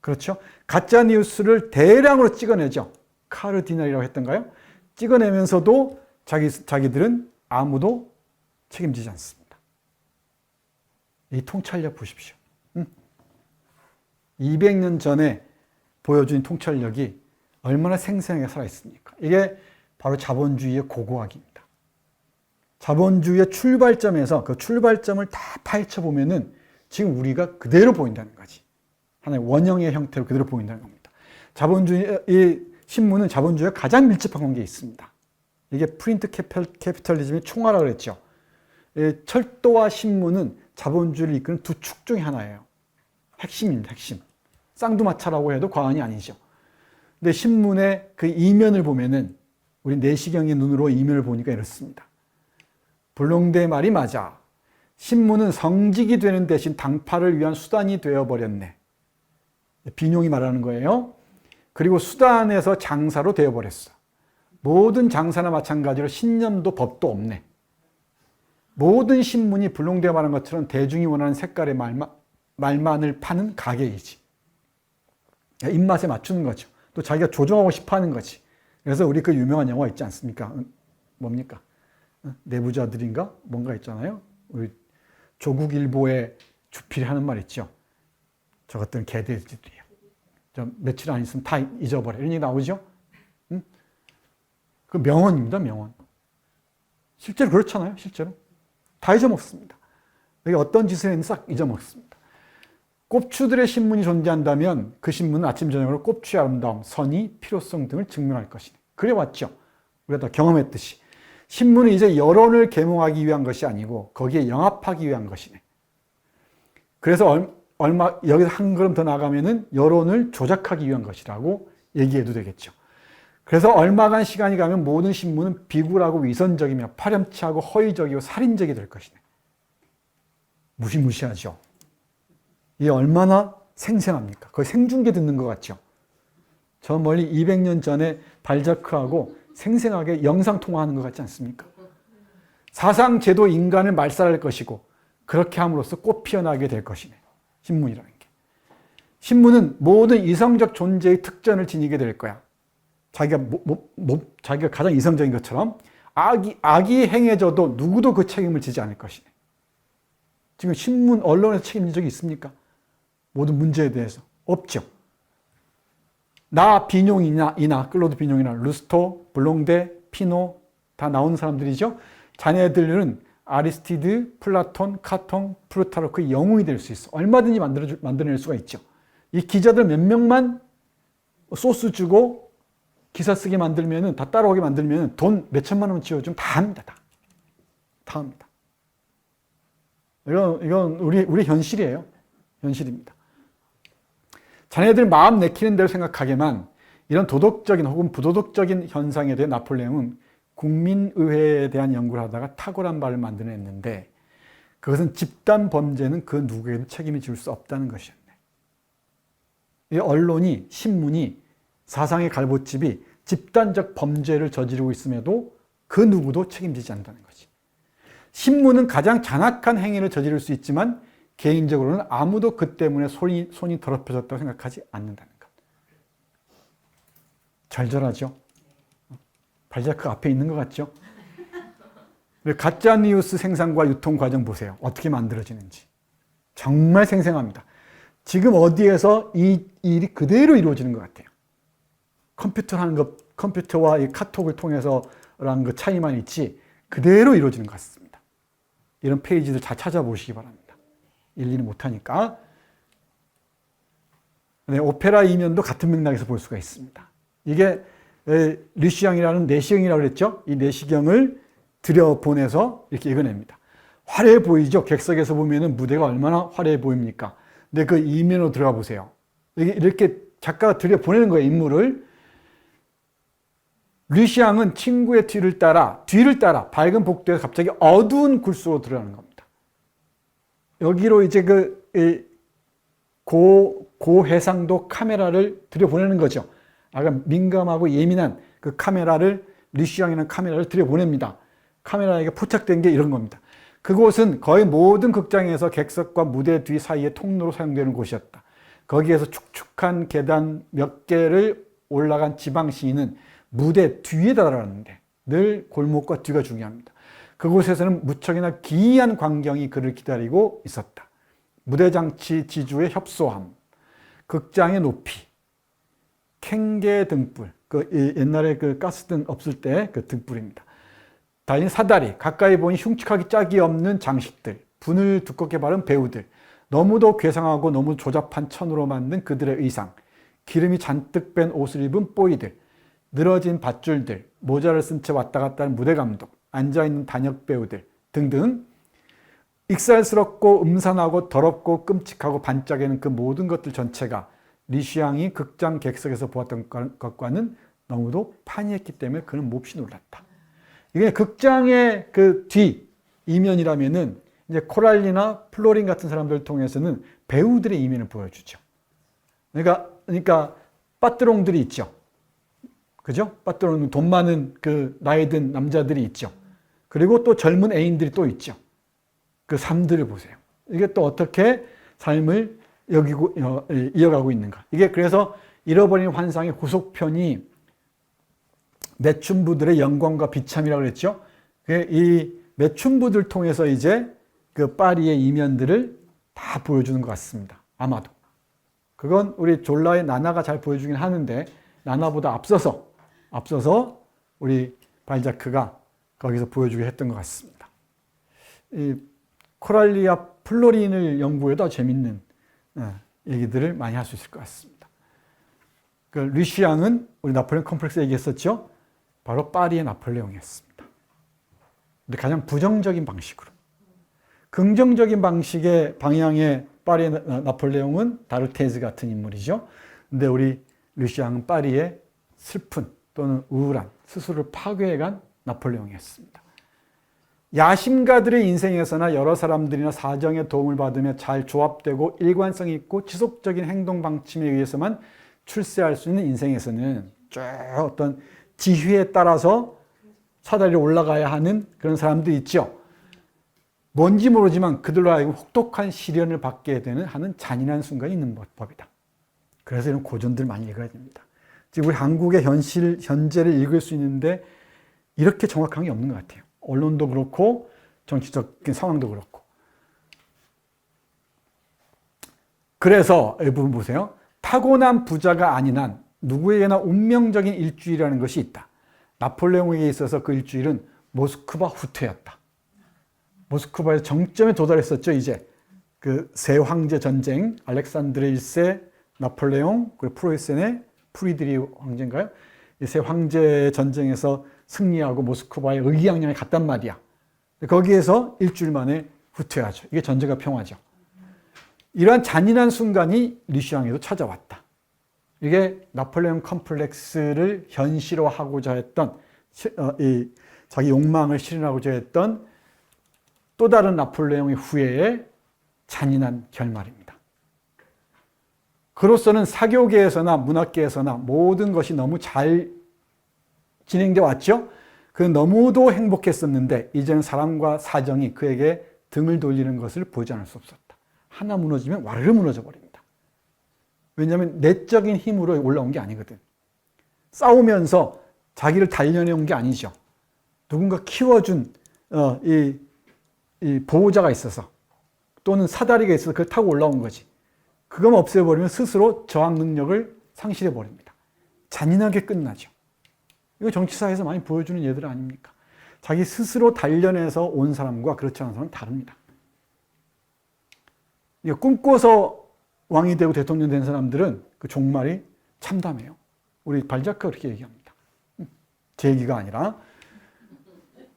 그렇죠? 가짜 뉴스를 대량으로 찍어내죠. 카르디널이라고 했던가요? 찍어내면서도 자기들은 아무도 책임지지 않습니다. 이 통찰력 보십시오. 200년 전에 보여준 통찰력이 얼마나 생생하게 살아있습니까? 이게 바로 자본주의의 고고학입니다. 자본주의의 출발점에서 그 출발점을 다 파헤쳐 보면은 지금 우리가 그대로 보인다는 거지. 하나의 원형의 형태로 그대로 보인다는 겁니다. 자본주의 신문은 자본주의와 가장 밀접한 관계에 있습니다. 이게 프린트 캐피털리즘의 총화라고 그랬죠. 철도와 신문은 자본주의를 이끄는 두 축 중에 하나예요. 핵심입니다. 핵심. 쌍두마차라고 해도 과언이 아니죠. 근데 신문의 그 이면을 보면은 우리 내시경의 눈으로 이면을 보니까 이렇습니다. 불롱대의 말이 맞아. 신문은 성직이 되는 대신 당파를 위한 수단이 되어버렸네. 빈용이 말하는 거예요. 그리고 수단에서 장사로 되어버렸어. 모든 장사나 마찬가지로 신념도 법도 없네. 모든 신문이 불롱대가 말한 것처럼 대중이 원하는 색깔의 말만을 파는 가게이지. 입맛에 맞추는 거죠. 또 자기가 조종하고 싶어 하는 거지. 그래서 우리 그 유명한 영화 있지 않습니까? 뭡니까? 내부자들인가? 뭔가 있잖아요. 우리 조국일보의 주필이 하는 말 있죠. 저것들은 개돼지들이야. 며칠 안 있으면 다 잊어버려. 이런 얘기 나오죠? 응? 그 명언입니다, 명언. 실제로 그렇잖아요, 실제로. 다 잊어먹습니다. 여기 어떤 짓을 했는지 싹 잊어먹습니다. 꼽추들의 신문이 존재한다면 그 신문은 아침, 저녁으로 꼽추의 아름다움, 선의, 필요성 등을 증명할 것이네. 그래왔죠. 우리가 다 경험했듯이. 신문은 이제 여론을 계몽하기 위한 것이 아니고 거기에 영합하기 위한 것이네. 그래서 여기서 한 걸음 더 나가면은 여론을 조작하기 위한 것이라고 얘기해도 되겠죠. 그래서 얼마간 시간이 가면 모든 신문은 비굴하고 위선적이며 파렴치하고 허위적이고 살인적이 될 것이네. 무시무시하죠. 이게 얼마나 생생합니까? 거의 생중계 듣는 것 같죠. 저 멀리 200년 전에 발자크하고 생생하게 영상통화하는 것 같지 않습니까? 사상제도 인간을 말살할 것이고 그렇게 함으로써 꽃 피어나게 될 것이네. 신문이라는 게. 신문은 모든 이성적 존재의 특전을 지니게 될 거야. 자기가 가장 이성적인 것처럼 악이 행해져도 누구도 그 책임을 지지 않을 것이네. 지금 신문, 언론에서 책임진 적이 있습니까? 모든 문제에 대해서. 없죠. 비뇽이나 클로드 비뇽이나 루스토, 블롱데, 피노 다 나오는 사람들이죠. 자네들은 아리스티드, 플라톤, 카톤, 프루타르크의 영웅이 될 수 있어. 얼마든지 만들어낼 수가 있죠. 이 기자들 몇 명만 소스 주고 기사 쓰게 만들면은, 다 따라오게 만들면은 돈 몇천만 원 지어주면 다 합니다. 다 합니다. 이건 우리 현실이에요. 현실입니다. 자네들 마음 내키는 대로 생각하게만 이런 도덕적인 혹은 부도덕적인 현상에 대해 나폴레옹은 국민의회에 대한 연구를 하다가 탁월한 바를 만들어냈는데 그것은 집단 범죄는 그 누구에도 책임을 지울 수 없다는 것이었네. 이 언론이, 신문이, 사상의 갈보집이 집단적 범죄를 저지르고 있음에도 그 누구도 책임지지 않는다는 거지. 신문은 가장 잔악한 행위를 저지를 수 있지만 개인적으로는 아무도 그 때문에 손이 더럽혀졌다고 생각하지 않는다는 것. 절절하죠? 발자크 앞에 있는 것 같죠? 가짜 뉴스 생산과 유통 과정 보세요. 어떻게 만들어지는지. 정말 생생합니다. 지금 어디에서 이 일이 그대로 이루어지는 것 같아요. 컴퓨터와 이 카톡을 통해서라는 그 차이만 있지 그대로 이루어지는 것 같습니다. 이런 페이지들 잘 찾아보시기 바랍니다. 일일이 못하니까. 네, 오페라 이면도 같은 맥락에서 볼 수가 있습니다. 이게 류시앙이라는 내시경이라고 그랬죠. 이 내시경을 들여보내서 이렇게 읽어냅니다. 화려해 보이죠. 객석에서 보면은 무대가 얼마나 화려해 보입니까? 근데 그 이면으로 들어가 보세요. 이렇게 작가가 들여보내는 거예요, 인물을. 류시앙은 친구의 뒤를 따라 밝은 복도에서 갑자기 어두운 굴 속으로 들어가는 겁니다. 여기로 이제 고해상도 카메라를 들여보내는 거죠. 아까 민감하고 예민한 그 카메라를, 류시앙이라는 카메라를 들여보냅니다. 카메라에게 포착된 게 이런 겁니다. 그곳은 거의 모든 극장에서 객석과 무대 뒤 사이의 통로로 사용되는 곳이었다. 거기에서 축축한 계단 몇 개를 올라간 지방 시인은 무대 뒤에 달하는데 늘 골목과 뒤가 중요합니다. 그곳에서는 무척이나 기이한 광경이 그를 기다리고 있었다. 무대장치 지주의 협소함, 극장의 높이, 캥게 등불, 옛날에 그 가스등 없을 때 그 등불입니다. 달린 사다리, 가까이 보니 흉측하기 짝이 없는 장식들, 분을 두껍게 바른 배우들, 너무도 괴상하고 너무 조잡한 천으로 만든 그들의 의상, 기름이 잔뜩 뺀 옷을 입은 뽀이들, 늘어진 밧줄들, 모자를 쓴 채 왔다 갔다 하는 무대 감독, 앉아있는 단역 배우들 등등 익살스럽고 음산하고 더럽고 끔찍하고 반짝이는 그 모든 것들 전체가 리슈앙이 극장 객석에서 보았던 것과는 너무도 판이했기 때문에 그는 몹시 놀랐다. 이게 극장의 그 뒤 이면이라면은 이제 코랄리나 플로린 같은 사람들을 통해서는 배우들의 이면을 보여주죠. 그러니까 빠뜨롱들이 있죠. 그죠? 빠뜨롱, 돈 많은 그 나이 든 남자들이 있죠. 그리고 또 젊은 애인들이 또 있죠. 그 삶들을 보세요. 이게 또 어떻게 삶을 이어가고 있는가. 이게 그래서 잃어버린 환상의 후속편이 매춘부들의 영광과 비참이라고 그랬죠. 이 매춘부들 통해서 이제 그 파리의 이면들을 다 보여주는 것 같습니다. 아마도. 그건 우리 졸라의 나나가 잘 보여주긴 하는데 나나보다 앞서서 우리 발자크가 거기서 보여주게 했던 것 같습니다. 이 코랄리아 플로린을 연구해도 아주 재밌는 얘기들을 많이 할 수 있을 것 같습니다. 그 르시앙은 우리 나폴레옹 컴플렉스 얘기했었죠. 바로 파리의 나폴레옹이었습니다. 근데 가장 부정적인 방식으로. 긍정적인 방식의 방향의 파리의 나폴레옹은 다르테즈 같은 인물이죠. 근데 우리 르시앙은 파리의 슬픈 또는 우울한 스스로를 파괴해간 나폴레옹이었습니다. 야심가들의 인생에서나 여러 사람들이나 사정의 도움을 받으며 잘 조합되고 일관성 있고 지속적인 행동 방침에 의해서만 출세할 수 있는 인생에서는 쭉 어떤 지휘에 따라서 사다리를 올라가야 하는 그런 사람도 있죠. 뭔지 모르지만 그들로 하여금 혹독한 시련을 받게 되는 하는 잔인한 순간이 있는 법이다. 그래서 이런 고전들 많이 읽어야 됩니다. 지금 우리 한국의 현재를 읽을 수 있는데 이렇게 정확한 게 없는 것 같아요. 언론도 그렇고 정치적인 상황도 그렇고. 그래서 이 부분 보세요. 타고난 부자가 아닌 한 누구에게나 운명적인 일주일이라는 것이 있다. 나폴레옹에게 있어서 그 일주일은 모스크바 후퇴였다. 모스크바의 정점에 도달했었죠. 이제 그 세 황제 전쟁, 알렉산드르 1세, 나폴레옹, 그리고 프로이센의 프리드리 황제인가요? 이 세 황제 전쟁에서 승리하고 모스크바에 의기양양에 갔단 말이야. 거기에서 일주일 만에 후퇴하죠. 이게 전쟁과 평화죠. 이러한 잔인한 순간이 리슈앙에도 찾아왔다. 이게 나폴레옹 컴플렉스를 현실화하고자 했던 자기 욕망을 실현하고자 했던 또 다른 나폴레옹의 후예의 잔인한 결말입니다. 그로서는 사교계에서나 문학계에서나 모든 것이 너무 잘 진행되어 왔죠. 그는 너무도 행복했었는데 이제는 사람과 사정이 그에게 등을 돌리는 것을 보지 않을 수 없었다. 하나 무너지면 와르르 무너져 버립니다. 왜냐하면 내적인 힘으로 올라온 게 아니거든. 싸우면서 자기를 단련해 온 게 아니죠. 누군가 키워준 이 보호자가 있어서 또는 사다리가 있어서 그걸 타고 올라온 거지. 그것만 없애버리면 스스로 저항 능력을 상실해 버립니다. 잔인하게 끝나죠. 이거 정치사에서 많이 보여주는 예들 아닙니까? 자기 스스로 단련해서 온 사람과 그렇지 않은 사람은 다릅니다. 꿈꿔서 왕이 되고 대통령 된 사람들은 그 종말이 참담해요. 우리 발자크가 그렇게 얘기합니다. 제 얘기가 아니라.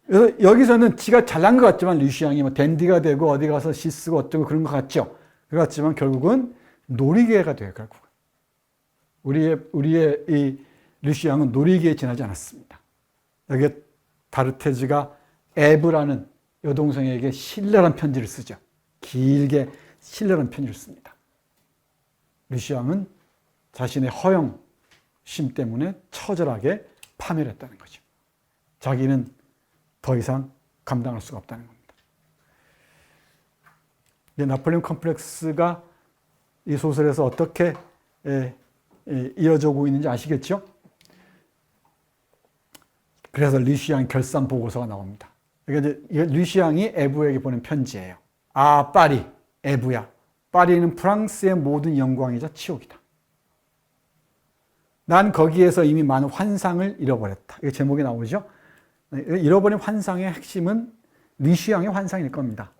그래서 여기서는 지가 잘난 것 같지만 르시앙이 뭐 댄디가 되고 어디 가서 시 쓰고 어쩌고 그런 것 같죠. 그렇지만 결국은 놀이개가 돼요. 결국은. 우리의 이 르시앙은 놀이기에 지나지 않았습니다. 여기에 다르테즈가 에브라는 여동생에게 신랄한 편지를 쓰죠. 길게 신랄한 편지를 씁니다. 르시앙은 자신의 허영심 때문에 처절하게 파멸했다는 거죠. 자기는 더 이상 감당할 수가 없다는 겁니다. 나폴레옹 컴플렉스가 이 소설에서 어떻게 이어지고 있는지 아시겠죠? 그래서 류시앙 결산 보고서가 나옵니다. 이게 류시앙이 에부에게 보낸 편지예요. 아, 파리, 에부야. 파리는 프랑스의 모든 영광이자 치욕이다. 난 거기에서 이미 많은 환상을 잃어버렸다. 이게 제목이 나오죠? 잃어버린 환상의 핵심은 류시앙의 환상일 겁니다.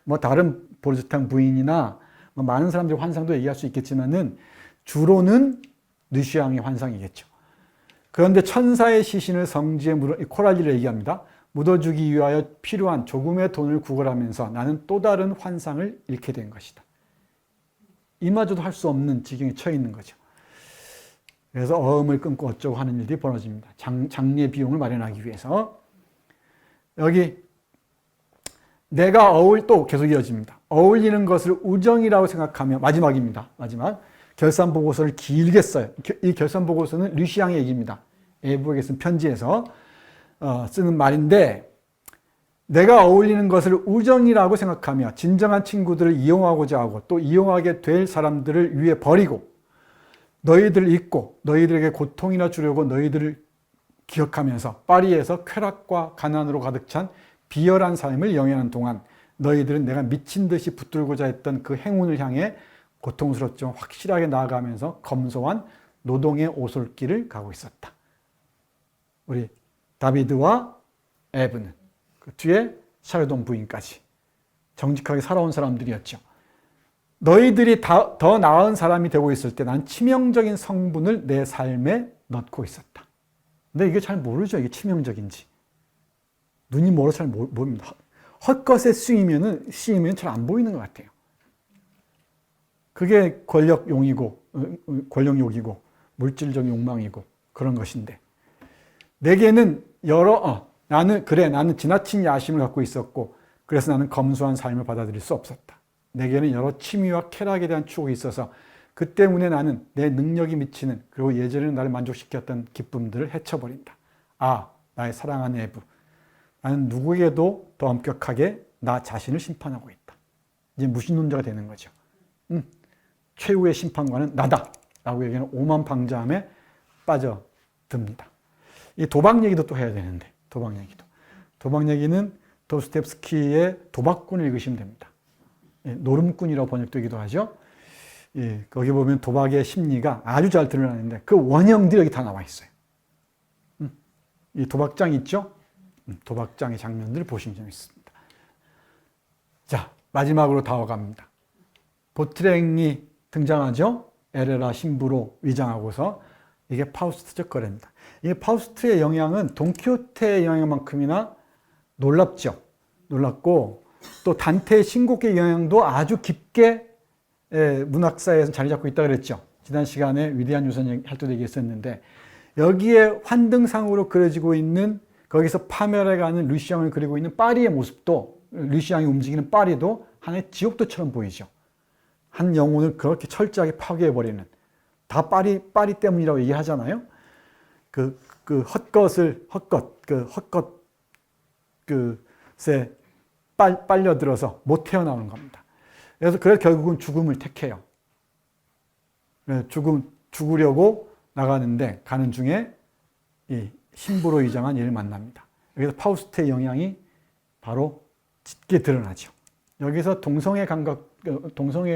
뭐 다른 보르주탕 부인이나 뭐 많은 사람들의 환상도 얘기할 수 있겠지만은 주로는 류시앙의 환상이겠죠. 그런데 천사의 시신을 성지에 코랄리를 얘기합니다. 묻어주기 위하여 필요한 조금의 돈을 구걸하면서 나는 또 다른 환상을 잃게 된 것이다. 이마저도 할 수 없는 지경에 처해 있는 거죠. 그래서 어음을 끊고 어쩌고 하는 일이 벌어집니다. 장례 비용을 마련하기 위해서. 여기 내가 또 계속 이어집니다. 어울리는 것을 우정이라고 생각하며, 마지막입니다. 마지막. 결산 보고서를 길게 써요. 이 결산 보고서는 류시앙의 얘기입니다. 에부에게 쓴 편지에서 쓰는 말인데, 내가 어울리는 것을 우정이라고 생각하며 진정한 친구들을 이용하고자 하고 또 이용하게 될 사람들을 위해 버리고 너희들을 잊고 너희들에게 고통이나 주려고 너희들을 기억하면서 파리에서 쾌락과 가난으로 가득 찬 비열한 삶을 영위하는 동안 너희들은 내가 미친 듯이 붙들고자 했던 그 행운을 향해 고통스럽지만 확실하게 나아가면서 검소한 노동의 오솔길을 가고 있었다. 우리 다비드와 에브는 그 뒤에 샤르동 부인까지 정직하게 살아온 사람들이었죠. 너희들이 더 나은 사람이 되고 있을 때 난 치명적인 성분을 내 삶에 넣고 있었다. 근데 이게 잘 모르죠. 이게 치명적인지. 눈이 멀어 잘 모릅니다. 헛것에 쓰이면 잘 안 보이는 것 같아요. 그게 권력욕이고 물질적 욕망이고 그런 것인데, 내게는 나는 지나친 야심을 갖고 있었고 그래서 나는 검소한 삶을 받아들일 수 없었다. 내게는 여러 취미와 쾌락에 대한 추억이 있어서 그 때문에 나는 내 능력이 미치는, 그리고 예전에는 나를 만족시켰던 기쁨들을 헤쳐버린다. 아, 나의 사랑하는 에부, 나는 누구에게도 더 엄격하게 나 자신을 심판하고 있다. 이제 무신론자가 되는 거죠. 최후의 심판관은 나다 라고 얘기하는 오만방자함에 빠져듭니다. 이 도박 얘기도 또 해야 되는데, 도박 얘기는 도스토옙스키의 도박꾼을 읽으시면 됩니다. 노름꾼이라고 번역되기도 하죠. 거기 보면 도박의 심리가 아주 잘 드러나는데 그 원형들이 여기 다 나와 있어요. 이 도박장 있죠? 도박장의 장면들을 보시면 재밌습니다. 자, 마지막으로 다가갑니다. 보트랭이 등장하죠? 에레라 신부로 위장하고서. 이게 파우스트적 거래입니다. 이게 파우스트의 영향은 돈키호테의 영향만큼이나 놀랍죠. 놀랍고 또 단테의 신곡의 영향도 아주 깊게 문학사에서 자리 잡고 있다고 그랬죠. 지난 시간에 위대한 유선 할 때도 얘기했었는데, 여기에 환등상으로 그려지고 있는, 거기서 파멸해가는 류시앙을 그리고 있는 파리의 모습도, 류시앙이 움직이는 파리도 하나의 지옥도처럼 보이죠. 한 영혼을 그렇게 철저하게 파괴해버리는, 다 파리 때문이라고 얘기하잖아요. 헛것에 빨려들어서 못 태어나오는 겁니다. 그래서 결국은 죽음을 택해요. 죽으려고 나가는데 가는 중에 이 신부로 위장한 얘를 만납니다. 여기서 파우스트의 영향이 바로 짙게 드러나죠. 여기서 동성애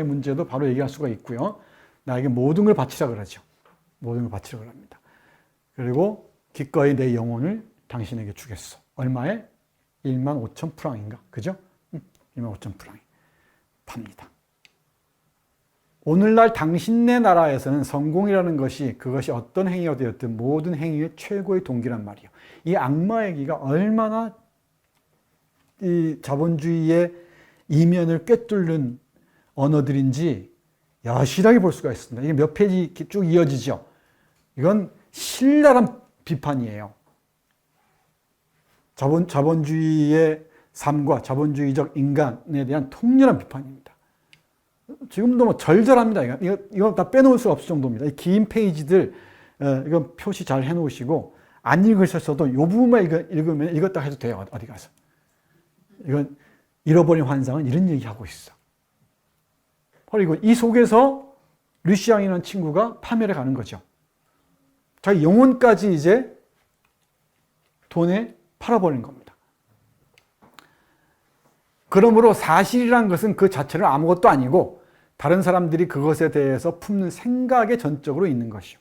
문제도 바로 얘기할 수가 있고요. 나에게 모든 걸 바치라 그러죠. 모든 걸 바치라 그럽니다. 그리고 기꺼이 내 영혼을 당신에게 주겠어. 얼마에? 15,000 프랑인가? 그죠? 15,000 프랑이 팝니다. 오늘날 당신네 나라에서는 성공이라는 것이, 그것이 어떤 행위가 되었든 모든 행위의 최고의 동기란 말이에요. 이 악마의 기가 얼마나 이 자본주의의 이면을 꿰뚫는 언어들인지 여실하게 볼 수가 있습니다. 이게 몇 페이지 이렇게 쭉 이어지죠. 이건 신랄한 비판이에요. 자본주의의 삶과 자본주의적 인간에 대한 통렬한 비판입니다. 지금도 뭐 절절합니다. 이거 다 빼놓을 수 없을 정도입니다. 이 긴 페이지들, 이거 표시 잘 해놓으시고, 안 읽으셨어도 이 부분만 읽으면 읽었다 해도 돼요. 어디 가서. 이건 잃어버린 환상은 이런 얘기하고 있어. 그리고 이 속에서 류시양이라는 친구가 파멸해 가는 거죠. 자기 영혼까지 이제 돈에 팔아버린 겁니다. 그러므로 사실이란 것은 그 자체는 아무것도 아니고 다른 사람들이 그것에 대해서 품는 생각에 전적으로 있는 것이요.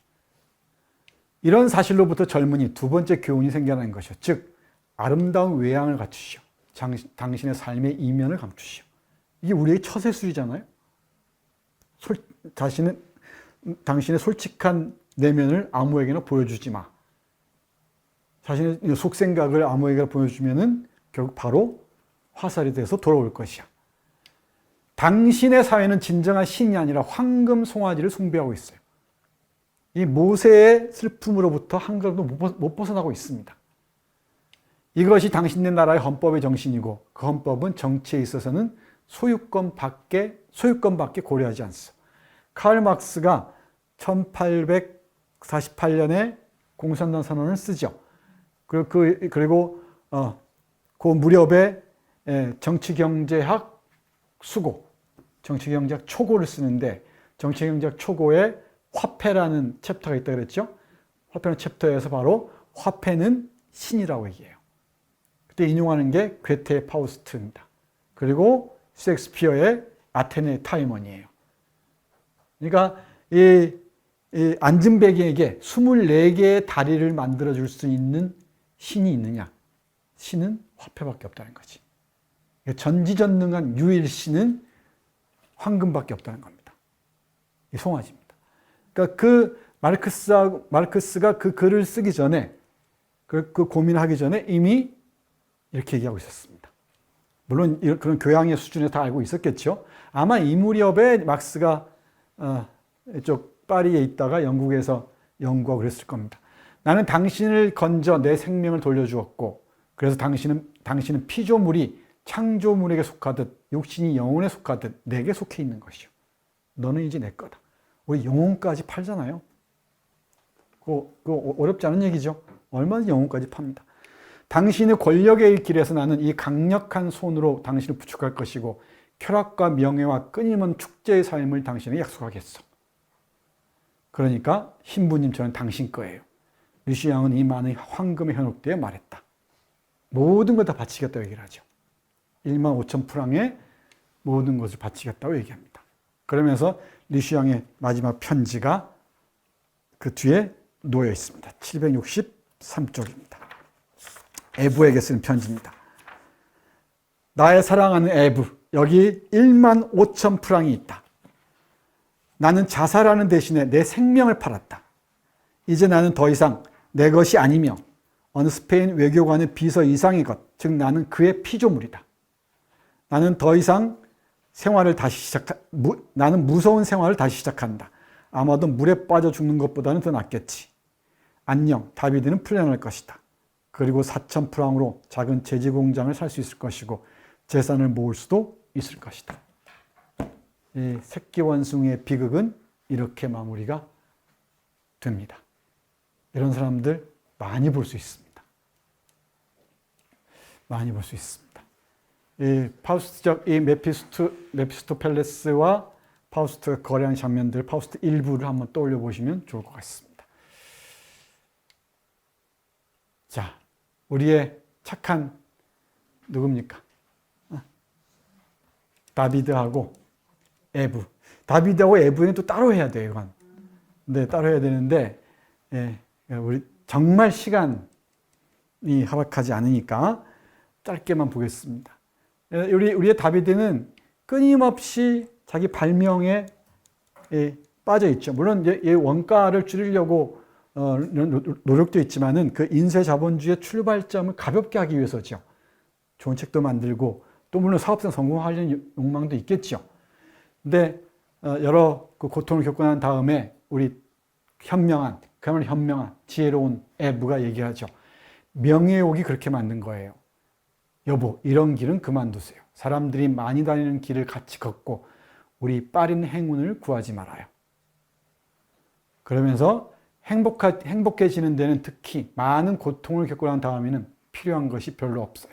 이런 사실로부터 젊은이 두 번째 교훈이 생겨나는 것이요. 즉 아름다운 외양을 갖추시오. 당신의 삶의 이면을 감추시오. 이게 우리의 처세술이잖아요. 당신의 솔직한 내면을 아무에게나 보여주지 마. 자신의 속생각을 아무에게나 보여주면은 결국 바로 화살이 돼서 돌아올 것이야. 당신의 사회는 진정한 신이 아니라 황금 송아지를 숭배하고 있어요. 이 모세의 슬픔으로부터 한 걸음도 못 벗어나고 있습니다. 이것이 당신네 나라의 헌법의 정신이고 그 헌법은 정치에 있어서는 소유권밖에 고려하지 않소. 카를 막스가 1848년에 공산당 선언을 쓰죠. 그리고 그 무렵에 정치경제학 수고, 정치경제학 초고를 쓰는데 정치경제학 초고에 화폐라는 챕터가 있다고 그랬죠. 화폐라는 챕터에서 바로 화폐는 신이라고 얘기해요. 그때 인용하는 게 괴테의 파우스트입니다. 그리고 셰익스피어의 아테네 타이머니예요. 그러니까 이 안진뱅이에게 24개의 다리를 만들어줄 수 있는 신이 있느냐? 신은 화폐밖에 없다는 거지. 전지전능한 유일 신은 황금밖에 없다는 겁니다. 이 송아지입니다. 그러니까 그 마르크스가 그 글을 쓰기 전에 그 고민하기 전에 이미 이렇게 얘기하고 있었습니다. 물론 그런 교양의 수준에 다 알고 있었겠죠. 아마 이 무렵에 막스가 이쪽 파리에 있다가 영국에서 연구하고 그랬을 겁니다. 나는 당신을 건져 내 생명을 돌려주었고 그래서 당신은 피조물이 창조물에게 속하듯 육신이 영혼에 속하듯 내게 속해 있는 것이요. 너는 이제 내 거다. 우리 영혼까지 팔잖아요. 그거 어렵지 않은 얘기죠. 얼마든지 영혼까지 팝니다. 당신의 권력의 길에서 나는 이 강력한 손으로 당신을 부축할 것이고 쾌락과 명예와 끊임없는 축제의 삶을 당신에게 약속하겠어. 그러니까 신부님 저는 당신 거예요. 류시양은 이 많은 황금의 현혹대에 말했다. 모든 걸 다 바치겠다고 얘기를 하죠. 15,000프랑에 모든 것을 바치겠다고 얘기합니다. 그러면서 류시양의 마지막 편지가 그 뒤에 놓여 있습니다. 763쪽입니다. 에브에게 쓴 편지입니다. 나의 사랑하는 에브, 여기 15,000프랑이 있다. 나는 자살하는 대신에 내 생명을 팔았다. 이제 나는 더 이상 내 것이 아니며 어느 스페인 외교관의 비서 이상의 것, 즉 나는 그의 피조물이다. 나는 더 이상 나는 무서운 생활을 다시 시작한다. 아마도 물에 빠져 죽는 것보다는 더 낫겠지. 안녕, 다비드는 풀려날 것이다. 그리고 4,000프랑으로 작은 제지 공장을 살 수 있을 것이고 재산을 모을 수도 있을 것이다. 이 새끼 원숭이의 비극은 이렇게 마무리가 됩니다. 이런 사람들 많이 볼 수 있습니다. 많이 볼 수 있습니다. 이 파우스트적 이 메피스토펠레스와 파우스트가 거래하는 장면들, 파우스트 일부를 한번 떠올려 보시면 좋을 것 같습니다. 자, 우리의 착한 누굽니까? 다비드하고 에브. 다비드하고 에브는 또 따로 해야 돼요, 이건. 네, 따로 해야 되는데, 우리 정말 시간이 허락하지 않으니까 짧게만 보겠습니다. 우리의 다비드는 끊임없이 자기 발명에 빠져 있죠. 물론 원가를 줄이려고 노력도 있지만은 그 인쇄 자본주의의 출발점을 가볍게 하기 위해서죠. 좋은 책도 만들고 또 물론 사업상 성공하려는 욕망도 있겠죠. 근데 여러 그 고통을 겪고 난 다음에 우리 그야말로 현명한 지혜로운 에브가 얘기하죠. 명예욕이 그렇게 만든 거예요. 여보, 이런 길은 그만두세요. 사람들이 많이 다니는 길을 같이 걷고 우리 빠른 행운을 구하지 말아요. 그러면서 행복해지는 데는 특히 많은 고통을 겪고 난 다음에는 필요한 것이 별로 없어요.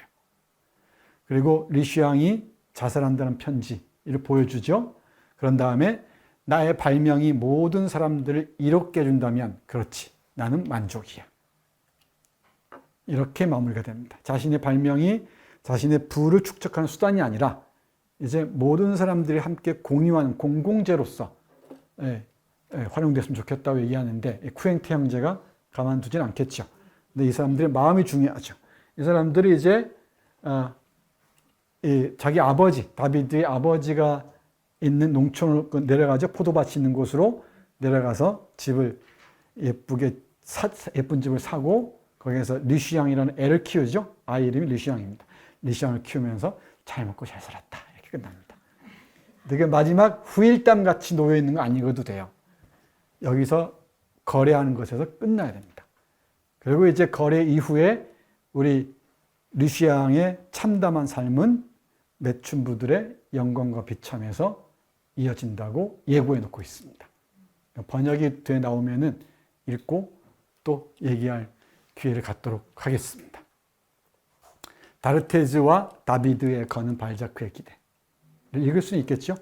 그리고 리슈앙이 자살한다는 편지를 보여주죠. 그런 다음에 나의 발명이 모든 사람들을 이롭게 해준다면 그렇지, 나는 만족이야. 이렇게 마무리가 됩니다. 자신의 발명이 자신의 부를 축적하는 수단이 아니라 이제 모든 사람들이 함께 공유하는 공공재로서 활용됐으면 좋겠다고 얘기하는데, 쿠엔테 형제가 가만두진 않겠죠. 근데 이 사람들의 마음이 중요하죠. 이 사람들이 이제 자기 아버지, 다비드의 아버지가 있는 농촌으로 내려가죠. 포도밭이 있는 곳으로 내려가서 집을 예쁜 집을 사고 거기에서 리슈앙이라는 애를 키우죠. 아이 이름이 리슈앙입니다. 리슈앙을 키우면서 잘 먹고 잘 살았다. 이렇게 끝납니다. 되게 마지막 후일담 같이 놓여 있는 거 아니어도 돼요. 여기서 거래하는 것에서 끝나야 됩니다. 그리고 이제 거래 이후에 우리 리슈앙의 참담한 삶은 매춘부들의 영광과 비참에서 이어진다고 예고해 놓고 있습니다. 번역이 돼 나오면은 읽고 또 얘기할 기회를 갖도록 하겠습니다. 다르테즈와 다비드의 거는 발자크의 기대. 읽을 수는 있겠죠.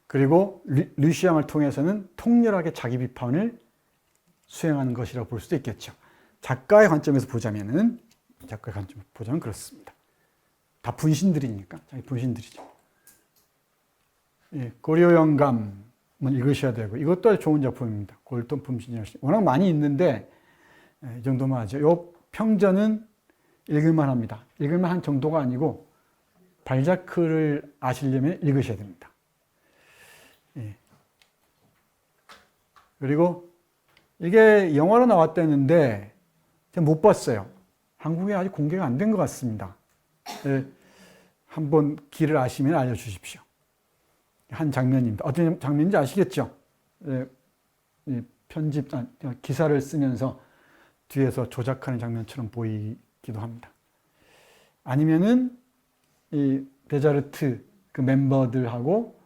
그리고 리슈앙을 통해서는 통렬하게 자기 비판을 수행하는 것이라고 볼 수도 있겠죠. 작가의 관점에서 보자면은, 작가의 관점에서 보자면 그렇습니다. 다 분신들이니까, 자기 분신들이죠. 고려 영감은 읽으셔야 되고, 이것도 아주 좋은 작품입니다. 골동 분신이라는. 워낙 많이 있는데, 이 정도만 하죠. 이 평전은 읽을만 합니다. 읽을만 한 정도가 아니고, 발자크를 아시려면 읽으셔야 됩니다. 그리고 이게 영화로 나왔다는데, 제가 못 봤어요. 한국에 아직 공개가 안 된 것 같습니다. 한번 길을 아시면 알려주십시오. 한 장면입니다. 어떤 장면인지 아시겠죠? 편집, 기사를 쓰면서 뒤에서 조작하는 장면처럼 보이기도 합니다. 아니면은 이 데자르트 그 멤버들하고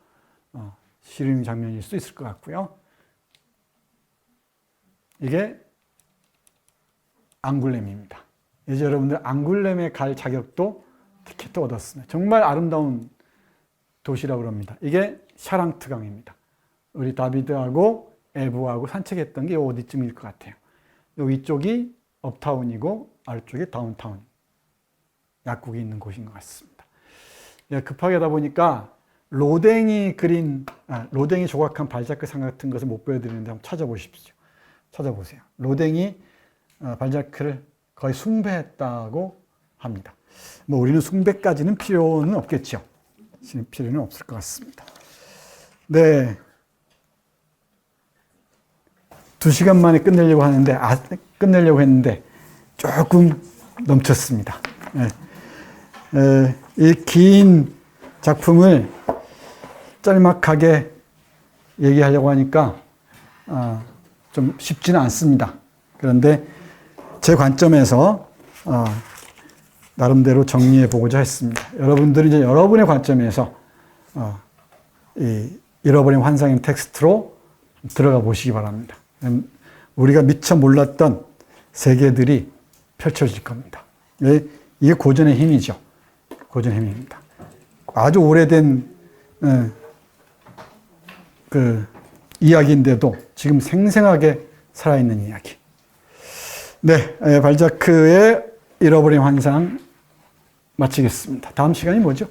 씨름 장면일 수도 있을 것 같고요. 이게 앙굴렘입니다. 이제 여러분들 앙굴렘에 갈 자격도 티켓도 얻었습니다. 정말 아름다운 도시라고 그럽니다. 이게 샤랑트강입니다. 우리 다비드하고 에브하고 산책했던 게 어디쯤일 것 같아요. 요 위쪽이 업타운이고 아래쪽이 다운타운. 약국이 있는 곳인 것 같습니다. 급하게 하다 보니까 로댕이 조각한 발자크 상 같은 것을 못 보여드리는데 한번 찾아보십시오. 찾아보세요. 로댕이 발자크를 거의 숭배했다고 합니다. 뭐 우리는 숭배까지는 필요는 없겠죠. 필요는 없을 것 같습니다. 네. 2시간 만에 끝내려고 했는데 조금 넘쳤습니다. 네. 이 긴 작품을 짤막하게 얘기하려고 하니까 좀 쉽지는 않습니다. 그런데 제 관점에서 나름대로 정리해 보고자 했습니다. 여러분들은 이제 여러분의 관점에서 이 잃어버린 환상의 텍스트로 들어가 보시기 바랍니다. 우리가 미처 몰랐던 세계들이 펼쳐질 겁니다. 이게 고전의 힘이죠. 고전의 힘입니다. 아주 오래된 그 이야기인데도 지금 생생하게 살아있는 이야기. 네, 발자크의 잃어버린 환상 마치겠습니다. 다음 시간이 뭐죠?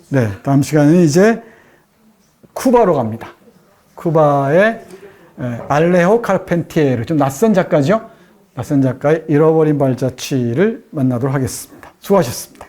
네, 다음 시간은 이제 쿠바로 갑니다. 쿠바의 알레호 카르펜티에르, 좀 낯선 작가죠? 낯선 작가의 잃어버린 발자취를 만나도록 하겠습니다. 수고하셨습니다.